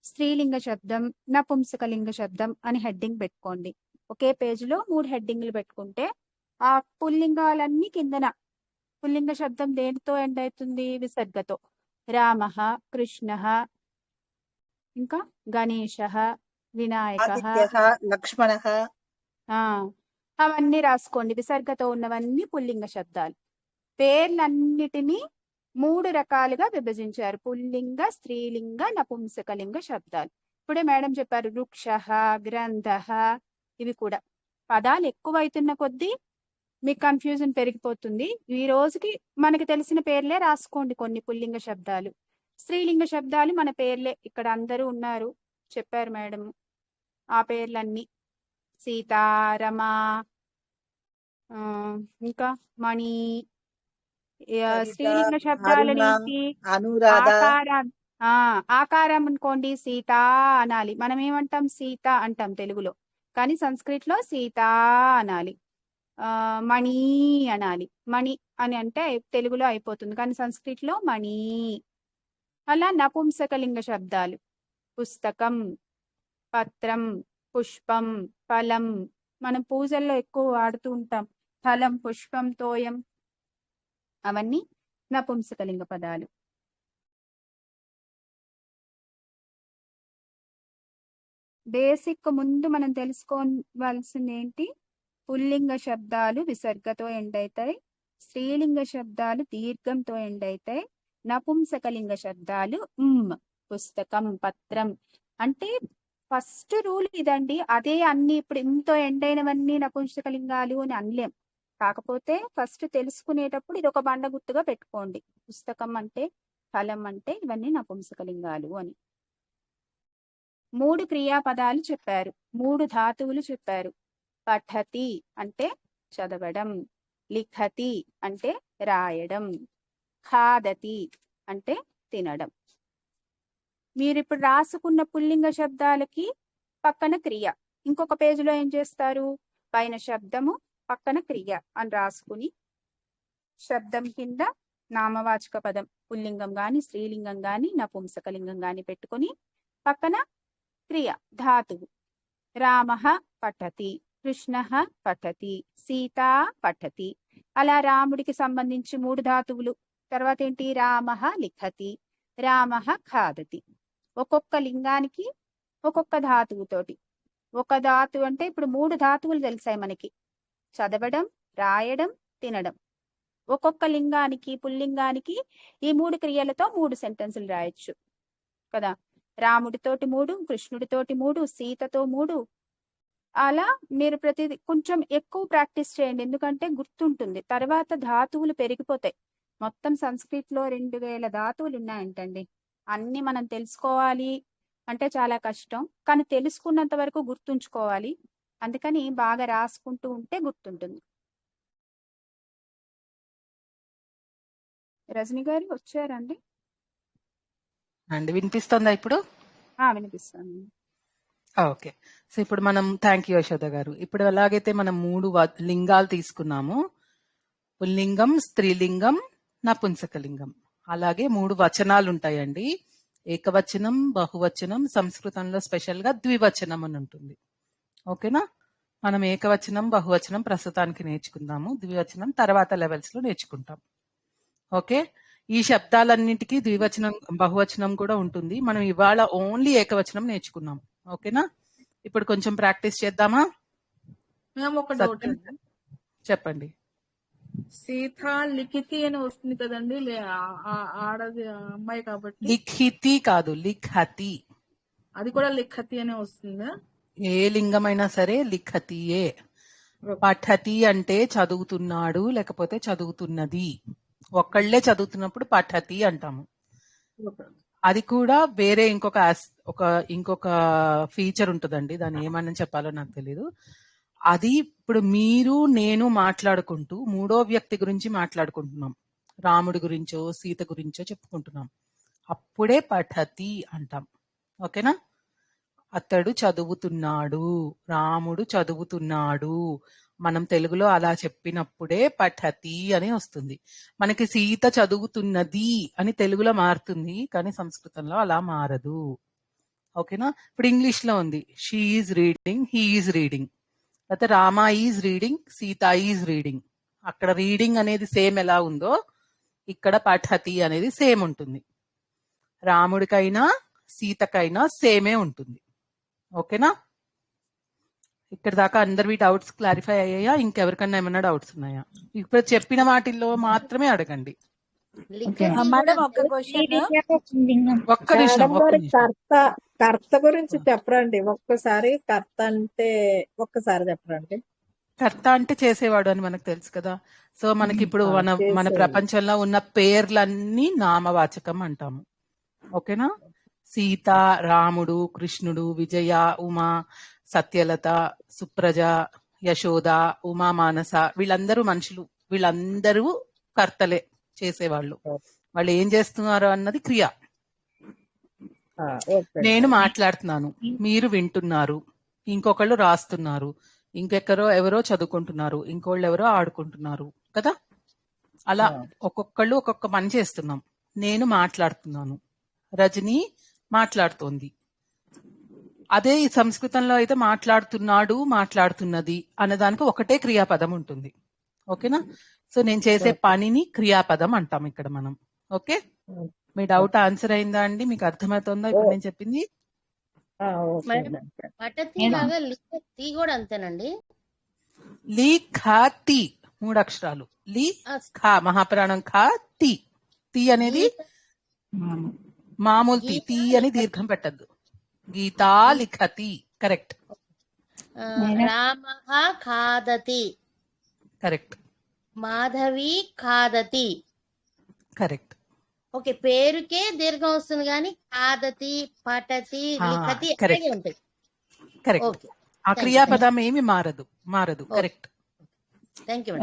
స్త్రీలింగ శబ్దం, నపుంసకలింగ శబ్దం అని హెడ్డింగ్ పెట్టుకోండి. ఒకే పేజీలో 3 హెడ్డింగ్లు పెట్టుకుంటే ఆ పుల్లింగాలన్నీ కిందన. పుల్లింగ శబ్దం దేనితో ఎండ్ అవుతుంది? విసర్గతో. రామః, కృష్ణః, ఇంకా గణేశః, వినాయకః, లక్ష్మణః, అవన్నీ రాసుకోండి. విసర్గతో ఉన్నవన్నీ పుల్లింగ శబ్దాలు. పేర్లన్నిటినీ 3 రకాలుగా విభజించారు: పుల్లింగ, స్త్రీలింగ, నపుంసకలింగ శబ్దాలు. ఇప్పుడే మేడం చెప్పారు వృక్షః, గ్రంథః. ఇవి కూడా పదాలు ఎక్కువైతున్న కొద్దీ మీకు కన్ఫ్యూజన్ పెరిగిపోతుంది. ఈ రోజుకి మనకి తెలిసిన పేర్లే రాసుకోండి. కొన్ని పుల్లింగ శబ్దాలు, స్త్రీలింగ శబ్దాలు మన పేర్లే. ఇక్కడ అందరూ ఉన్నారు, చెప్పారు మేడం ఆ పేర్లన్నీ. సీతారమ, ఇంకా మణి. స్త్రీలింగ శబ్దాలనేంటి? ఆకారం అనుకోండి, సీత అనాలి. మనం ఏమంటాం? సీత అంటాం తెలుగులో, కానీ సంస్కృత్ లో సీత అనాలి. మణి అనాలి. మణి అని అంటే తెలుగులో అయిపోతుంది, కానీ సంస్కృత్ లో మణి. అలా నపుంసకలింగ శబ్దాలు పుస్తకం, పత్రం, పుష్పం, ఫలం. మనం పూజల్లో ఎక్కువ వాడుతూ ఉంటాం. ఫలం, పుష్పం, తోయం, అవన్నీ నపుంసకలింగ పదాలు. బేసిక్ ముందు మనం తెలుసుకోవాల్సింది ఏంటి? పుల్లింగ శబ్దాలు విసర్గతో ఎండ్ అవుతాయి, స్త్రీలింగ శబ్దాలు దీర్ఘంతో ఎండ్ అవుతాయి, నపుంసకలింగ శబ్దాలు పుస్తకం, పత్రం. అంటే ఫస్ట్ రూల్ ఇదండి. అదే అన్ని ఇప్పుడు ఇంతో ఎండ్ అయినవన్నీ నపుంసకలింగాలు అని అనలేం. కాకపోతే ఫస్ట్ తెలుసుకునేటప్పుడు ఇది ఒక బండ గుర్తుగా పెట్టుకోండి. పుస్తకం అంటే, ఫలం అంటే ఇవన్నీ నపుంసకలింగాలు అని. 3 క్రియాపదాలు చెప్పారు, 3 ధాతువులు చెప్పారు. పఠతి అంటే చదవడం, లిఖతి అంటే రాయడం, ఖాదతి అంటే తినడం. మీరు ఇప్పుడు రాసుకున్న పుల్లింగ శబ్దాలకి పక్కన క్రియ. ఇంకొక పేజీలో ఏం చేస్తారు? పైన శబ్దము, పక్కన క్రియ అని రాసుకుని శబ్దం కింద నామవాచక పదం పుల్లింగం గాని, స్త్రీలింగం గాని, నపుంసకలింగం గాని పెట్టుకుని పక్కన క్రియ ధాతువు. రామః పఠతి, కృష్ణః పఠతి, సీతా పఠతి. అలా రాముడికి సంబంధించి 3 ధాతువులు. తర్వాత ఏంటి? రామః లిఖతి, రామః ఖాదతి. ఒక్కొక్క లింగానికి ఒక్కొక్క ధాతువుతోటి. ఒక ధాతువు అంటే ఇప్పుడు 3 ధాతువులు తెలిసాయి మనకి: చదవడం, రాయడం, తినడం. ఒక్కొక్క లింగానికి, పుల్లింగానికి ఈ 3 క్రియలతో 3 సెంటెన్సులు రాయొచ్చు కదా. రాముడితోటి 3, కృష్ణుడితోటి 3, సీతతో 3. అలా మీరు ప్రతిదీ కొంచెం ఎక్కువ ప్రాక్టీస్ చేయండి, ఎందుకంటే గుర్తుంటుంది. తర్వాత ధాతువులు పెరిగిపోతాయి. మొత్తం సంస్కృత్ లో 2000 ధాతువులు ఉన్నాయంటండి. అన్ని మనం తెలుసుకోవాలి అంటే చాలా కష్టం, కానీ తెలుసుకున్నంత వరకు గుర్తుంచుకోవాలి. అందుకని బాగా రాసుకుంటూ ఉంటే గుర్తుంటుంది. రజని గారు వచ్చారండి? వినిపిస్తుందా ఇప్పుడు? వినిపిస్తుంది. ఓకే. సో ఇప్పుడు మనం థ్యాంక్ యూ యశోద గారు. ఇప్పుడు ఎలాగైతే మనం 3 లింగాలు తీసుకున్నాము, పుల్లింగం, స్త్రీలింగం, నపుంసకలింగం, అలాగే 3 వచనాలు ఉంటాయండి. ఏకవచనం, బహువచనం, సంస్కృతంలో స్పెషల్ గా ద్వివచనం అని ఉంటుంది. ఓకేనా? మనం ఏకవచనం, బహువచనం ప్రస్తుతానికి నేర్చుకుందాము. ద్వివచనం తర్వాత లెవెల్స్ లో నేర్చుకుంటాం. ఓకే. ఈ శబ్దాలన్నిటికీ ద్వివచనం, బహువచనం కూడా ఉంటుంది. మనం ఇవాళ ఓన్లీ ఏకవచనం నేర్చుకున్నాం. ఓకేనా? ఇప్పుడు కొంచెం ప్రాక్టీస్ చేద్దామా? మేము ఒక డౌట్ చెప్పండి. సీత లిఖితి అని వస్తుంది కదండి, ఆడది అమ్మాయి కాబట్టి. లిఖితి కాదు, లిఖతి. అది కూడా లిఖతి అనే వస్తుందా? ఏ లింగమైనా సరే లిఖతియే. పఠతి అంటే చదువుతున్నాడు లేకపోతే చదువుతున్నది. ఒక్కళ్ళే చదువుతున్నప్పుడు పఠతి అంటాము. అది కూడా వేరే ఇంకొక ఫీచర్ ఉంటుందండి. దాన్ని ఏమని చెప్పాలో నాకు తెలియదు. అది ఇప్పుడు మీరు నేను మాట్లాడుకుంటూ మూడో వ్యక్తి గురించి మాట్లాడుకుంటున్నాం. రాముడి గురించో సీత గురించో చెప్పుకుంటున్నాం. అప్పుడే పఠతి అంటాం. ఓకేనా? అతడు చదువుతున్నాడు, రాముడు చదువుతున్నాడు. మనం తెలుగులో అలా చెప్పినప్పుడే పఠతి అని వస్తుంది. మనకి సీత చదువుతున్నది అని తెలుగులో మారుతుంది, కానీ సంస్కృతంలో అలా మారదు. ఓకేనా? ఇప్పుడు ఇంగ్లీష్ లో ఉంది she is reading, he is reading, లేకపోతే Rama is reading, Sita is reading. అక్కడ రీడింగ్ అనేది సేమ్ ఎలా ఉందో ఇక్కడ పఠతి అనేది సేమ్ ఉంటుంది. రాముడికైనా సీతకైనా సేమే ఉంటుంది. ఓకేనా? ఇక్కడ దాకా అందరివి డౌట్స్ క్లారిఫై అయ్యాయా? ఇంకెవరికన్నా ఏమైనా డౌట్స్ ఉన్నాయా? ఇప్పుడు చెప్పిన వాటిల్లో మాత్రమే అడగండి. మేడం ఒక్క క్వశ్చన్, ఒక్క నిమిషం. కర్త గురించి చెప్పరండి ఒక్కసారి. కర్త అంటే ఒక్కసారి చెప్పరండి. కర్త అంటే చేసేవాడు అని మనకు తెలుసు కదా. సో మనకి ఇప్పుడు మన ప్రపంచంలో ఉన్న పేర్లన్నీ నామవాచకం అంటాము. ఓకేనా? సీత, రాముడు, కృష్ణుడు, విజయ, ఉమా, సత్యలత, సుప్రజ, యశోద, ఉమా, మానస, వీళ్ళందరూ మనుషులు. వీళ్ళందరూ కర్తలే, చేసేవాళ్ళు. వాళ్ళు ఏం చేస్తున్నారు అన్నది క్రియ. నేను మాట్లాడుతున్నాను, మీరు వింటున్నారు, ఇంకొకళ్ళు రాస్తున్నారు, ఎవరో చదువుకుంటున్నారు, ఇంకోళ్ళు ఎవరో ఆడుకుంటున్నారు కదా. అలా ఒక్కొక్కళ్ళు ఒక్కొక్క పని చేస్తున్నాం. నేను మాట్లాడుతున్నాను, రజని మాట్లాడుతోంది. అదే ఈ సంస్కృతంలో అయితే మాట్లాడుతున్నాడు, మాట్లాడుతున్నది అన్నదానికి ఒకటే క్రియాపదం ఉంటుంది. ఓకేనా? సో నేను చేసే పనిని క్రియాపదం అంటాం ఇక్కడ మనం. ఓకే, మీ డౌట్ ఆన్సర్ అయిందా అండి? మీకు అర్థమవుతుందా ఇప్పుడు నేను చెప్పింది? పఠతి లాగా లిఖతి కూడా అంతేనండి. లి ఖా తి 3 అక్షరాలు. లి ఖా మహాప్రాణం, ఖా తి. తి అనేది మామూలు తి. తి అని దీర్ఘం పెట్టద్దు. గీతా లిఖతి. కరెక్ట్. రామః ఖాదతి. కరెక్ట్. మాధవి ఖాదతి. కరెక్ట్. ఓకే, పేరుకే దీర్ఘం వస్తుంది కానీ ఖాదతి, పఠతి, లిఖతి అలాగే ఉంటాయి. కరెక్ట్. ఆ క్రియాపదం ఏమి మారదు. కరెక్ట్. Thank you.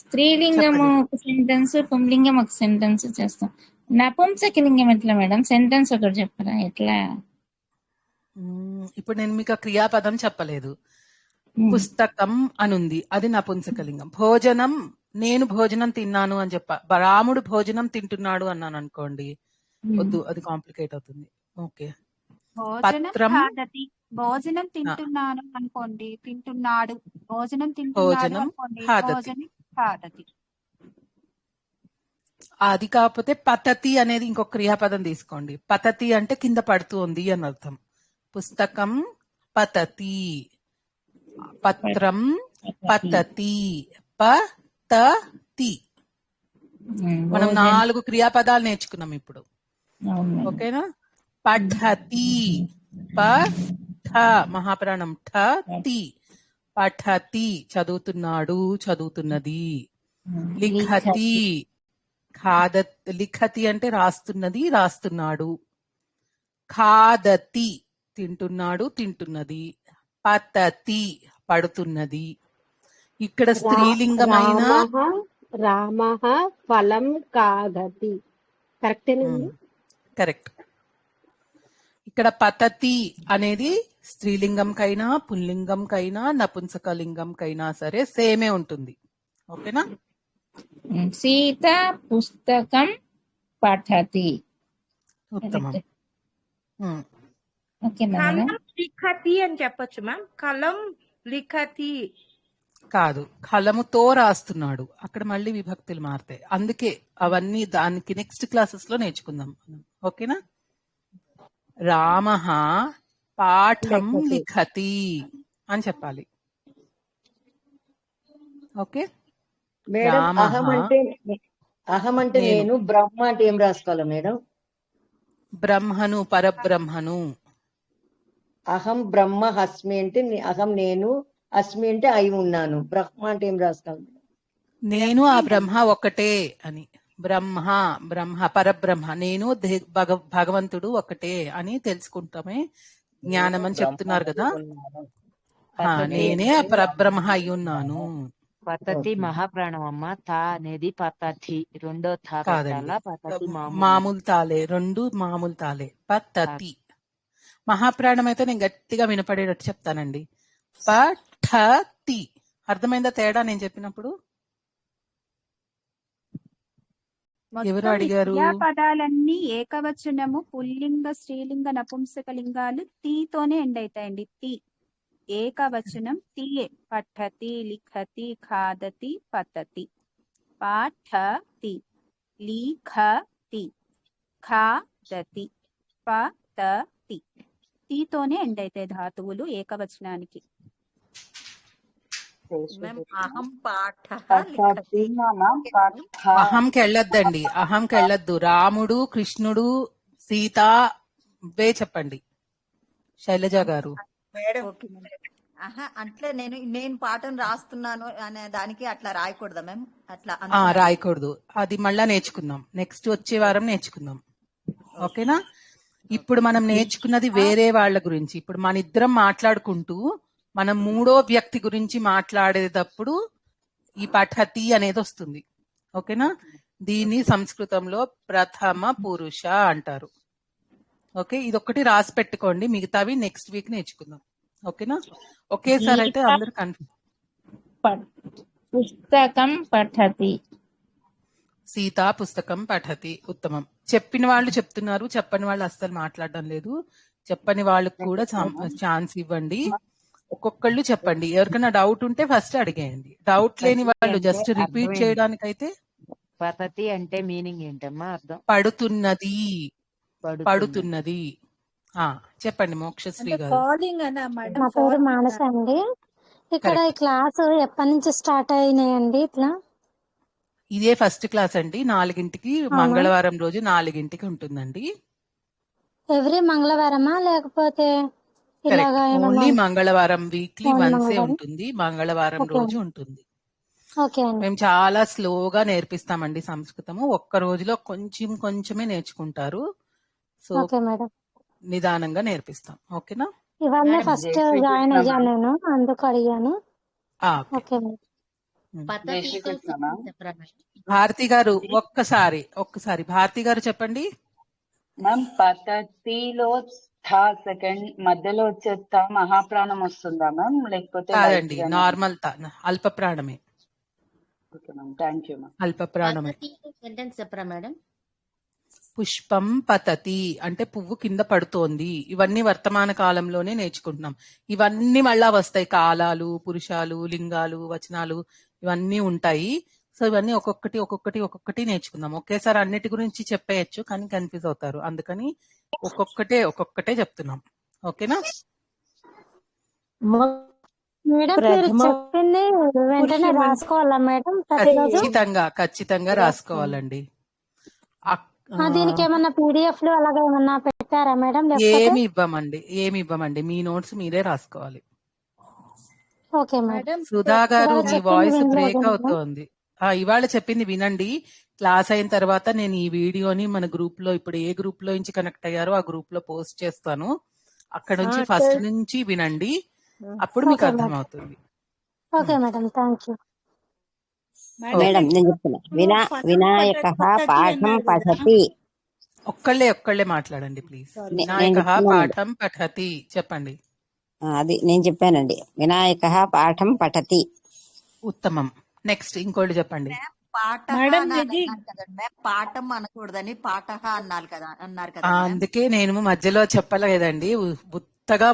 స్త్రీలింగం ఒక సెంటెన్స్, పుంలింగం ఒక సెంటెన్స్ చేస్తాం. నపుంసకలింగం ఎట్లా మేడం? సెంటెన్స్ ఒకటి చెప్పరా ఎట్లా? ఇప్పుడు నేను మీకు ఆ క్రియాపదం చెప్పలేదు. పుస్తకం అనుంది, అది నపుంసకలింగం. భోజనం, నేను భోజనం తిన్నాను అని రాముడు భోజనం తింటున్నాడు అన్నాను అనుకోండి, వద్దు, అది కాంప్లికేట్ అవుతుంది. ఓకే. పత్రం, భోజనం తింటున్నాను అనుకోండి, తింటున్నాడు. భోజనం తింటున్నాడు అనుకోండి, భోజనం ఖాదతి. అది కాకపోతే పతతి అనేది ఇంకొక క్రియాపదం తీసుకోండి. పతతి అంటే కింద పడుతుంది అని అర్థం. పుస్తకం పతతి, పత్రం పతతి, పతతి. మనం 4 క్రియాపదాలు నేర్చుకున్నాం ఇప్పుడు. ఓకేనా? పఠతి, పఠ మహాప్రాణం, ఠతి. పఠతి చదువుతున్నాడు, చదువుతున్నది. లిఖతి, లిఖతి అంటే రాస్తున్నది, రాస్తున్నాడు. ఖాదతి తింటున్నాడు, తింటున్నది. పతతి పడుతున్నది. ఇక్కడ స్త్రీలింగమైన రామః ఫలం ఖాదతి. కరెక్టేనండి? కరెక్ట్. ఇక్కడ పతతి అనేది స్త్రీలింగం కైనా పుల్లింగం కైనా నపుంసకలింగం కైనా సరే సేమే ఉంటుంది. ఓకేనా? సీత పుస్తకం పఠతి. ఉత్తమం. కలం లిఖతి అని చెప్పొచ్చు మ్యామ్. కలం లిఖతి కాదు, కలముతో రాస్తున్నాడు. అక్కడ మళ్ళీ విభక్తులు మారుతాయి. అందుకే అవన్నీ దానికి నెక్స్ట్ క్లాసెస్ లో నేర్చుకుందాం. ఓకేనా? రామః పాఠం లిఖతి అని చెప్పాలి. ఓకే. అహం అంటే నేను, బ్రహ్మ అంటే ఏం రాసుకోవాలి మేడం? బ్రహ్మను, పరబ్రహ్మను. అహం బ్రహ్మ హస్మి అంటే అహం నేను, అస్మి అంటే అయి ఉన్నాను. బ్రహ్మ అంటే ఏం రాసుకోవాలి? నేను ఆ బ్రహ్మ ఒక్కటే అని. బ్రహ్మ పరబ్రహ్మ, నేను భగవంతుడు ఒకటే అని తెలుసుకుంటామే జ్ఞానం అని చెప్తున్నారు కదా. నేనే ఆ పరబ్రహ్మ అయి ఉన్నాను. పతతి మహాప్రాణం అమ్మ. తా అనేది పతతి రెండో తా కాదండి, పెట్టాలా? పతతి మామూలు తాలే, రెండు మామూలు తాలే. పతతి మహాప్రాణం అయితే నేను గట్టిగా వినపడేటట్టు చెప్తానండి. పఠతి. అర్థమైందా తేడా నేను చెప్పినప్పుడు? ఎవరు మొత్తం ఈ అడిగారు? క్రియాపదాలన్నీ ఏకవచనము, పుల్లింగ, స్త్రీలింగ, నపుంసకలింగాలు తీతోనే ఎండ్ అవుతాయండి. తీ ఏకవచనం తీయే. పఠతి, లిఖతి, ఖాదతి, పతతి. పాఠతి, లిఖతి, ఖాదతి, పతతి. తీతోనే ఎండ్ అవుతాయి ధాతువులు ఏకవచనానికి. అహం పాఠః లిఖతి. అహంకి వెళ్ళొద్దండి, అహంకి వెళ్ళొద్దు. రాముడు, కృష్ణుడు, సీత వే చెప్పండి శైలజ గారు. మేడం అంటే నేను పాఠం రాస్తున్నాను అనే దానికి అట్లా రాయకూడదా మ్యామ్? అట్లా రాయకూడదు, అది మళ్ళా నేర్చుకుందాం. నెక్స్ట్ వచ్చే వారం నేర్చుకుందాం. ఓకేనా? ఇప్పుడు మనం నేర్చుకున్నది వేరే వాళ్ళ గురించి. ఇప్పుడు మన ఇద్దరం మాట్లాడుకుంటూ మనం మూడో వ్యక్తి గురించి మాట్లాడేటప్పుడు ఈ పఠతి అనేది వస్తుంది. ఓకేనా? దీన్ని సంస్కృతంలో ప్రథమ పురుష అంటారు. ఓకే, ఇదొక్కటి రాసి పెట్టుకోండి, మిగతావి నెక్స్ట్ వీక్ నేర్చుకుందాం. ఓకేనా? ఒకేసారి అయితే అందరు పుస్తకం పఠతి. సీత పుస్తకం పఠతి. ఉత్తమం. చెప్పిన వాళ్ళు చెప్తున్నారు, చెప్పని వాళ్ళు అస్సలు మాట్లాడడం లేదు. చెప్పని వాళ్ళకు కూడా ఛాన్స్ ఇవ్వండి. ఒక్కొక్కళ్ళు చెప్పండి. ఎవరికైనా డౌట్ ఉంటే ఫస్ట్ అడిగేయండి. డౌట్ లేని వాళ్ళు జస్ట్ రిపీట్ చేయడానికైతే. పతతి అంటే మీనింగ్ ఏంటమ్మా? అర్థం పడుతున్నది, పడుతున్నది. చెప్పండి మోక్షశ్రీ గారు. నా పేరు మానస అండి. ఇక్కడ ఈ క్లాస్ ఎప్పటి నుంచి స్టార్ట్ అయినాయండి? ఇట్లా ఇదే ఫస్ట్ క్లాస్ అండి. 4ంటికి మంగళవారం రోజు 4ంటికి ఉంటుందండి. ఎవ్రీ మంగళవారమా లేకపోతే ఓన్లీ మంగళవారం, వీక్లీ వన్సే ఉంటుంది. మంగళవారం రోజు ఉంటుంది. మేము చాలా స్లోగా నేర్పిస్తామండి సంస్కృతము. ఒక్క రోజులో కొంచెమే నేర్చుకుంటారు. సో నిదానంగా నేర్పిస్తాం. ఓకేనా? ఇవన్నీ ఫస్ట్ జాయిన్ అయ్యాను నేను, అందుకు అడిగాను. భారతి గారు ఒక్కసారి భారతి గారు చెప్పండి. మ్యామ్ పతతిలో సెకండ్ మధ్యలో వచ్చే మహాప్రాణం వస్తుందా మ్యామ్? లేకపోతే కాదండి, నార్మల్ అల్ప ప్రాణమే. Thank you ma'am. అల్ప ప్రాణమే. సెంటెన్స్ చెప్పరా మేడం? పుష్పం పతతి అంటే పువ్వు కింద పడుతోంది. ఇవన్నీ వర్తమాన కాలంలోనే నేర్చుకుంటున్నాం. ఇవన్నీ మళ్ళా వస్తాయి. కాలాలు, పురుషాలు, లింగాలు, వచనాలు ఇవన్నీ ఉంటాయి. సో ఇవన్నీ ఒక్కొక్కటి నేర్చుకుందాం. ఒకేసారి అన్నిటి గురించి చెప్పేయచ్చు, కానీ కన్ఫ్యూజ్ అవుతారు. అందుకని ఒక్కొక్కటే చెప్తున్నాం. ఓకేనా? ఖచ్చితంగా రాసుకోవాలండి. దీనికి ఏమన్నా PDF లో అలాగా ఏమన్నా పెట్టారా మేడం? ఏమి ఇవ్వమండి. మీ నోట్స్ మీరే రాసుకోవాలి. Okay madam. సుధా గారు మీ వాయిస్ బ్రేక్ అవుతోంది. ఇవాళ చెప్పింది వినండి. క్లాస్ అయిన తర్వాత నేను ఈ వీడియోని మన గ్రూప్ లో, ఇప్పుడు ఏ గ్రూప్ లో నుంచి కనెక్ట్ అయ్యారో ఆ గ్రూప్ లో పోస్ట్ చేస్తాను. అక్కడ నుంచి ఫస్ట్ నుంచి వినండి, అప్పుడు మీకు అర్థమవుతుంది. Okay madam, thank you. Madam నేను చెప్తున్నా. వినాయక పాఠం పఠతి. ఒక్కళ్ళే మాట్లాడండి ప్లీజ్. వినాయక పాఠం పఠతి చెప్పండి. అది నేను చెప్పానండి. వినాయక పాఠం పఠతి. ఉత్తమం. నెక్స్ట్ ఇంకోటి చెప్పండి. పాఠం అనకూడదని పాఠ అన్నారు కదా. అందుకే నేను మధ్యలో చెప్పలేదండి. ఉత్తగా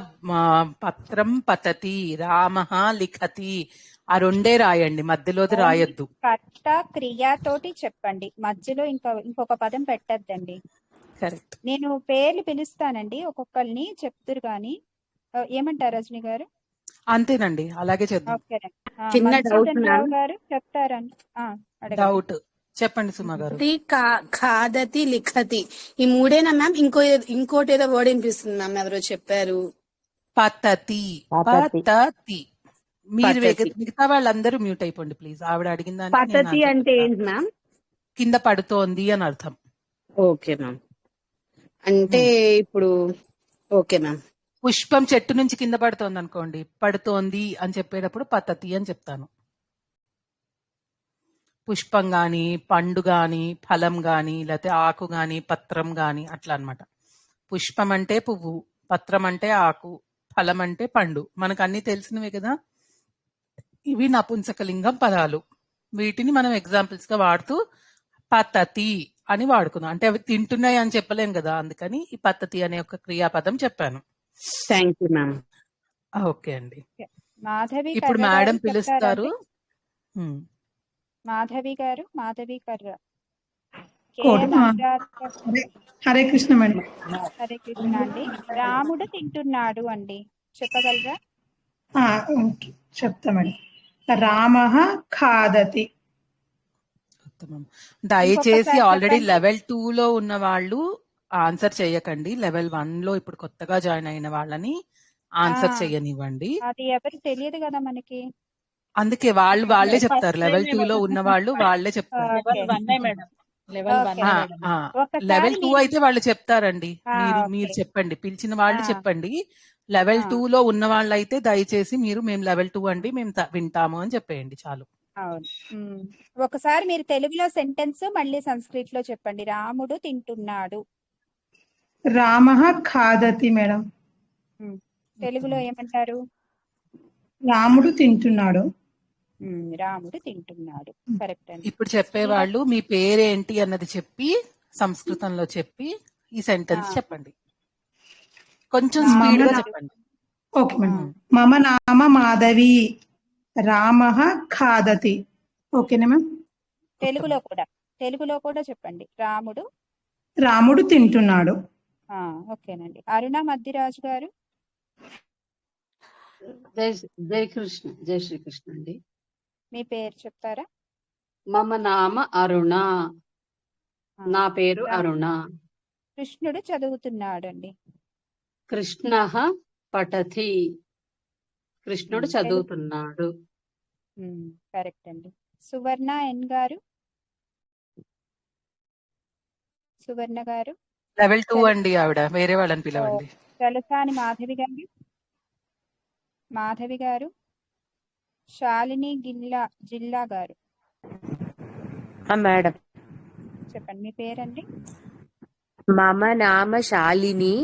పత్రం పతతి, రామ లిఖతి, ఆ రెండే రాయండి, మధ్యలోది రాయొద్దు. కర్త క్రియతోటి చెప్పండి, మధ్యలో ఇంకొక పదం పెట్టద్దండి. కరెక్ట్. నేను పేర్లు పిలుస్తానండి, ఒక్కొక్కరిని చెప్తురు గాని. ఏమంటారు రజని గారు? అంతేనండి, అలాగే చేద్దాం. చిన్న డౌట్ గారు చెప్తారండి. డౌట్ చెప్పండి సుమా గారు. ఖాదతి లిఖతి ఈ మూడేనా మ్యామ్? ఇంకోటి ఏదో వర్డ్ వినిపిస్తుంది మ్యామ్, ఎవరో చెప్పారు. పతతి పతతి పతతి. మీరు పతతి మిగతా వాళ్ళందరూ మ్యూట్ అయిపోండి ప్లీజ్. ఆవిడ అడిగిన దానికి నేను పతతి ఆన్సర్ అంటే చెప్తాను. ఏంటి మ్యామ్? కింద పడుతోంది అని అర్థం. Okay ma'am. అంటే ఇప్పుడు ఓకే మ్యామ్. పుష్పం చెట్టు నుంచి కింద పడుతోంది అనుకోండి, పడుతోంది అని చెప్పేటప్పుడు పతతి అని చెప్తాను. పుష్పం గాని, పండు గాని, ఫలం గాని, లేకపోతే ఆకు గాని, పత్రం గాని అట్లా అన్నమాట. పుష్పం అంటే పువ్వు, పత్రం అంటే ఆకు, ఫలం అంటే పండు. మనకు అన్ని తెలిసినవే కదా. ఇవి నపుంసకలింగం పదాలు. వీటిని మనం ఎగ్జాంపుల్స్ గా వాడుతూ పతతి అని వాడుకున్నాం. అంటే అవి తింటున్నాయి అని చెప్పలేం కదా, అందుకని ఈ పతతి అనే ఒక క్రియాపదం చెప్పాను. Thank you ma'am. ఓకే అండి. మాధవి ఇప్పుడు కర్ర గారు మేడం పిలుస్తారు. చెప్తారండి. మాధవి గారు, మాధవి కర్ర. కోట కేఎం అనురాధ గారు. హరే కృష్ణ మేడం. హరే కృష్ణ అండి. రాముడు తింటున్నాడు అండి, చెప్పగలరా? ఓకే, చెప్తా మేడం. రామః ఖాదతి. దయచేసి ఇంకొకసారి ఆల్రెడీ చెప్పండి. లెవెల్ 2 లో ఉన్న వాళ్ళు ఆన్సర్ చేయకండి. లెవెల్ 1 లో ఇప్పుడు కొత్తగా జాయిన్ అయిన వాళ్ళని ఆన్సర్ ఆ, చేయనివ్వండి. అది ఎవరు తెలియదు కదా మనకి. అందుకే వాళ్ళే చెప్తారు. ఫస్ట్ లెవెల్ టైమే 2 లో మేడం. ఉన్న వాళ్ళు వాళ్ళే చెప్తారు. Okay level 1 madam. Level okay 1 ఆ, మేడం. ఆ. ఒకసారి లెవెల్ 2 మీరు అయితే వాళ్ళు చెప్తారండి. మీరు ఓకే. చెప్పండి, పిలిచిన వాళ్ళు ఆ, చెప్పండి. లెవెల్ ఆ, 2 లో ఉన్న వాళ్ళు అయితే దయచేసి మేము లెవెల్ 2 అండి, మేము వింటాము అని చెప్పేయండి చాలు. అవును. ఒకసారి మీరు తెలుగులో సెంటెన్స్ మళ్ళీ సంస్కృత్ లో చెప్పండి. రాముడు తింటున్నాడు. రామః ఖాదతి మేడం. తెలుగులో ఏమంటారు? రాముడు తింటున్నాడు. రాముడు తింటున్నాడు. కరెక్ట్ అండి. ఇప్పుడు చెప్పేవాళ్ళు మీ పేరేంటి అన్నది చెప్పి సంస్కృతంలో చెప్పి ఈ సెంటెన్స్ చెప్పండి. కొంచెం స్పీడ్ గా చెప్పండి. Okay madam. మమ నామ మాధవి, రామః ఖాదతి. ఓకేనా మ్యామ్? తెలుగులో కూడా చెప్పండి. రాముడు తింటున్నాడు. ఓకేనండి. అరుణ మధ్యరాజు గారు. జై శ్రీకృష్ణ అండి. మీ పేరు చెప్తారా? మమ నామ అరుణ. నా పేరు అరుణ. కృష్ణుడు చదువుతున్నాడు అండి. కృష్ణః పఠతి. కృష్ణుడు చదువుతున్నాడు. కరెక్ట్ అండి. సువర్ణ ఎన్ గారు. సువర్ణ గారు లెవెల్ 2 అండి. ఆవిడ వేరే వాళ్ళని పిలవండి. చలసాని మాధవి గారు. శాలిని జిల్లా గారు. మేడం, చెప్పండి మీ పేరండి. మమ నామ శాలిని.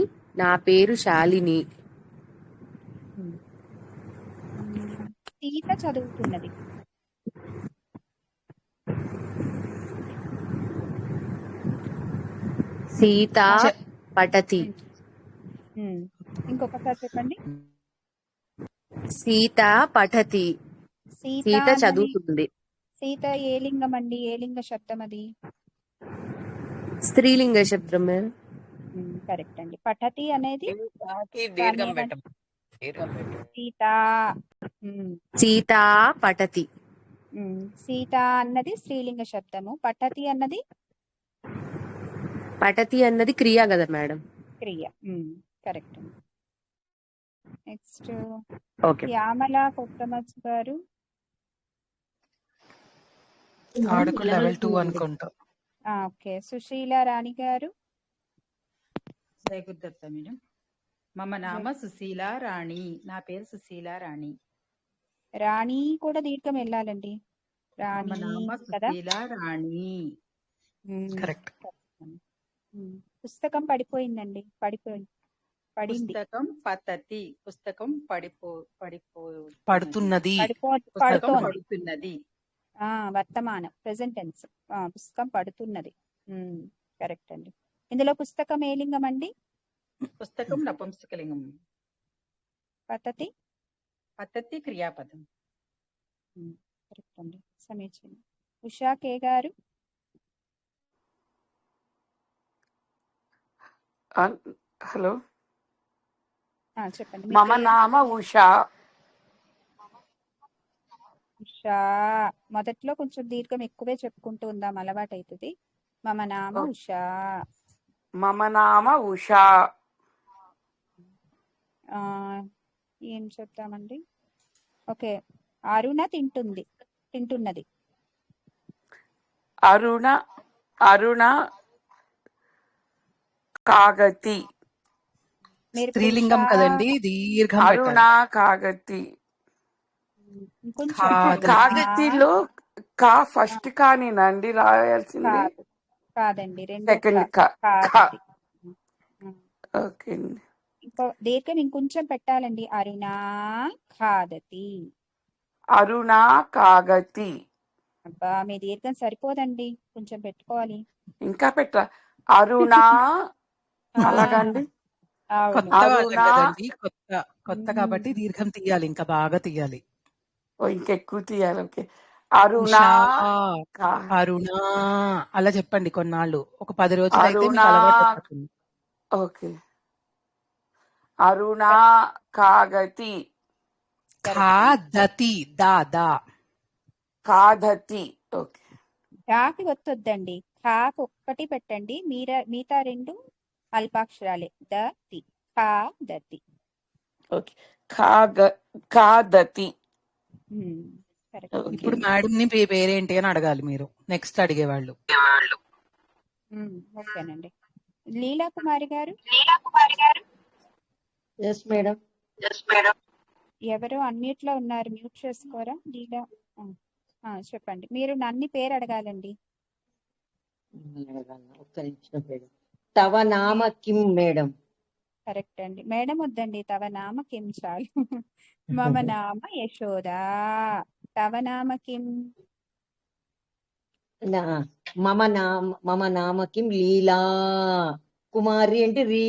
నా పేరు శాలిని. సీత చదువుతున్నది. సీత పఠతి. ఇంకొకసారి చెప్పండి. సీత పఠతి. సీత చదువుతుంది. సీత ఏ లింగం అండి? ఏ లింగ శబ్దం అది? స్త్రీలింగ శబ్దం మేడం. కరెక్ట్ అండి. పఠతి అనేది దీర్ఘం పెట్టం. సీత. సీత పఠతి. సీత అన్నది స్త్రీలింగ శబ్దము. పఠతి అన్నది క్రియ కదా మేడం. క్రియ. కరెక్ట్ అండి. నెక్స్ట్ శ్యామల కొత్తమచ్చ గారు. ఆడకు లెవెల్ 2 అనుకుంటా. ఓకే. సుశీల రాణి గారు. జై గురుదత్త మేడం. మమ నామ సుశీల రాణి. నా పేరు సుశీల రాణి. రాణి కూడా దీర్ఘం వెళ్ళాలండి. మమ నామ సుశీల రాణి. కరెక్ట్. పుస్తకం పడిపోయిందండి. పడింది. పుస్తకం పతతి. పుస్తకం పడుతున్నది. పుస్తకం పడుతున్నది. వర్తమానం ప్రెసెంట్ టెన్స్. పుస్తకం పడుతున్నది. కరెక్ట్ అండి. ఇందులో పుస్తకం ఏ లింగం అండి? పుస్తకం నపుంసకలింగం. పతతి క్రియాపదం. కరెక్ట్ అండి. సమీచీనం. ఉషా కే గారు. హలో, చెప్పండి. మమ నామ ఉషా. ఉషా. మొదట్లో కొంచెం దీర్ఘం ఎక్కువే చెప్పుకుంటూ ఉందాం, అలవాటు అవుతుంది. మమ నామ ఉషా. మమ నామ ఉషా. ఏం చెప్తామండి? ఓకే, అరుణ తింటున్నది. అరుణ అరుణ కాగతి. మీరు స్త్రీలింగం కదండి, దీర్ఘం అరుణ పెట్టాలి. కాగతి. ఇంకొంచెం కాగతి. కాగతిలో కా ఫస్ట్ కానేనండి రాయాల్సింది. కాదండి, రెండో సెకండ్ కా. కాదతి. ఓకే అండి. ఇంకో దీర్ఘం ఇంకొంచెం పెట్టాలండి. అరుణ ఖాదతి. అరుణ కాగతి. అబ్బా, మీ దీర్ఘం సరిపోదండి, కొంచెం పెట్టుకోవాలి. ఇంకా పెట్ట అరుణ అలాగండి. అవును. కొత్త వాళ్ళం అరుణ కదండి, కొత్త కాబట్టి దీర్ఘం తీయాలి, ఇంకా బాగా తీయాలి. ఇంకెక్కువ తీయాలి. ఓకే. అరుణ ఉషా కా- అరుణ అలా చెప్పండి కొన్నాళ్ళు, ఒక 10 రోజులు అయితే అరుణ. మీకు అలవాటు అయిపోతుంది. ఓకే. అరుణ కాగతి. ఖాదతి దా దా. కాధతి. ఓకే. డాకి ఒత్తొద్దండి, ఖాకు ఒక్కటి పెట్టండి, మిగతా రెండు అల్పాక్షరాలే. దతి, ఖాదతి. ఓకే. కాదతి. కరెక్ట్. ఓకే. ఇప్పుడు మేడం ని మీ పేరేంటి అని అడగాలి మీరు, నెక్స్ట్ అడిగేవాళ్ళు. ఓకేనండి. లీలా కుమారి గారు, ఎస్ మేడం. ఎవరో అన్మ్యూట్ లో ఉన్నారు, మ్యూట్ చేసుకోరా? లీలా, చెప్పండి. మీరు నన్ని పేరు అడగాలండి. ఒక్క నిమిషం మేడం. తవ నామ కిం మేడం. కరెక్ట్ అండి. మేడం వద్దండి, తవ నామ కిం చాలు. మమ నామ యశోద. తవ నామ కిం? మమ నామ కిం లీలా కుమారి అంటే రీ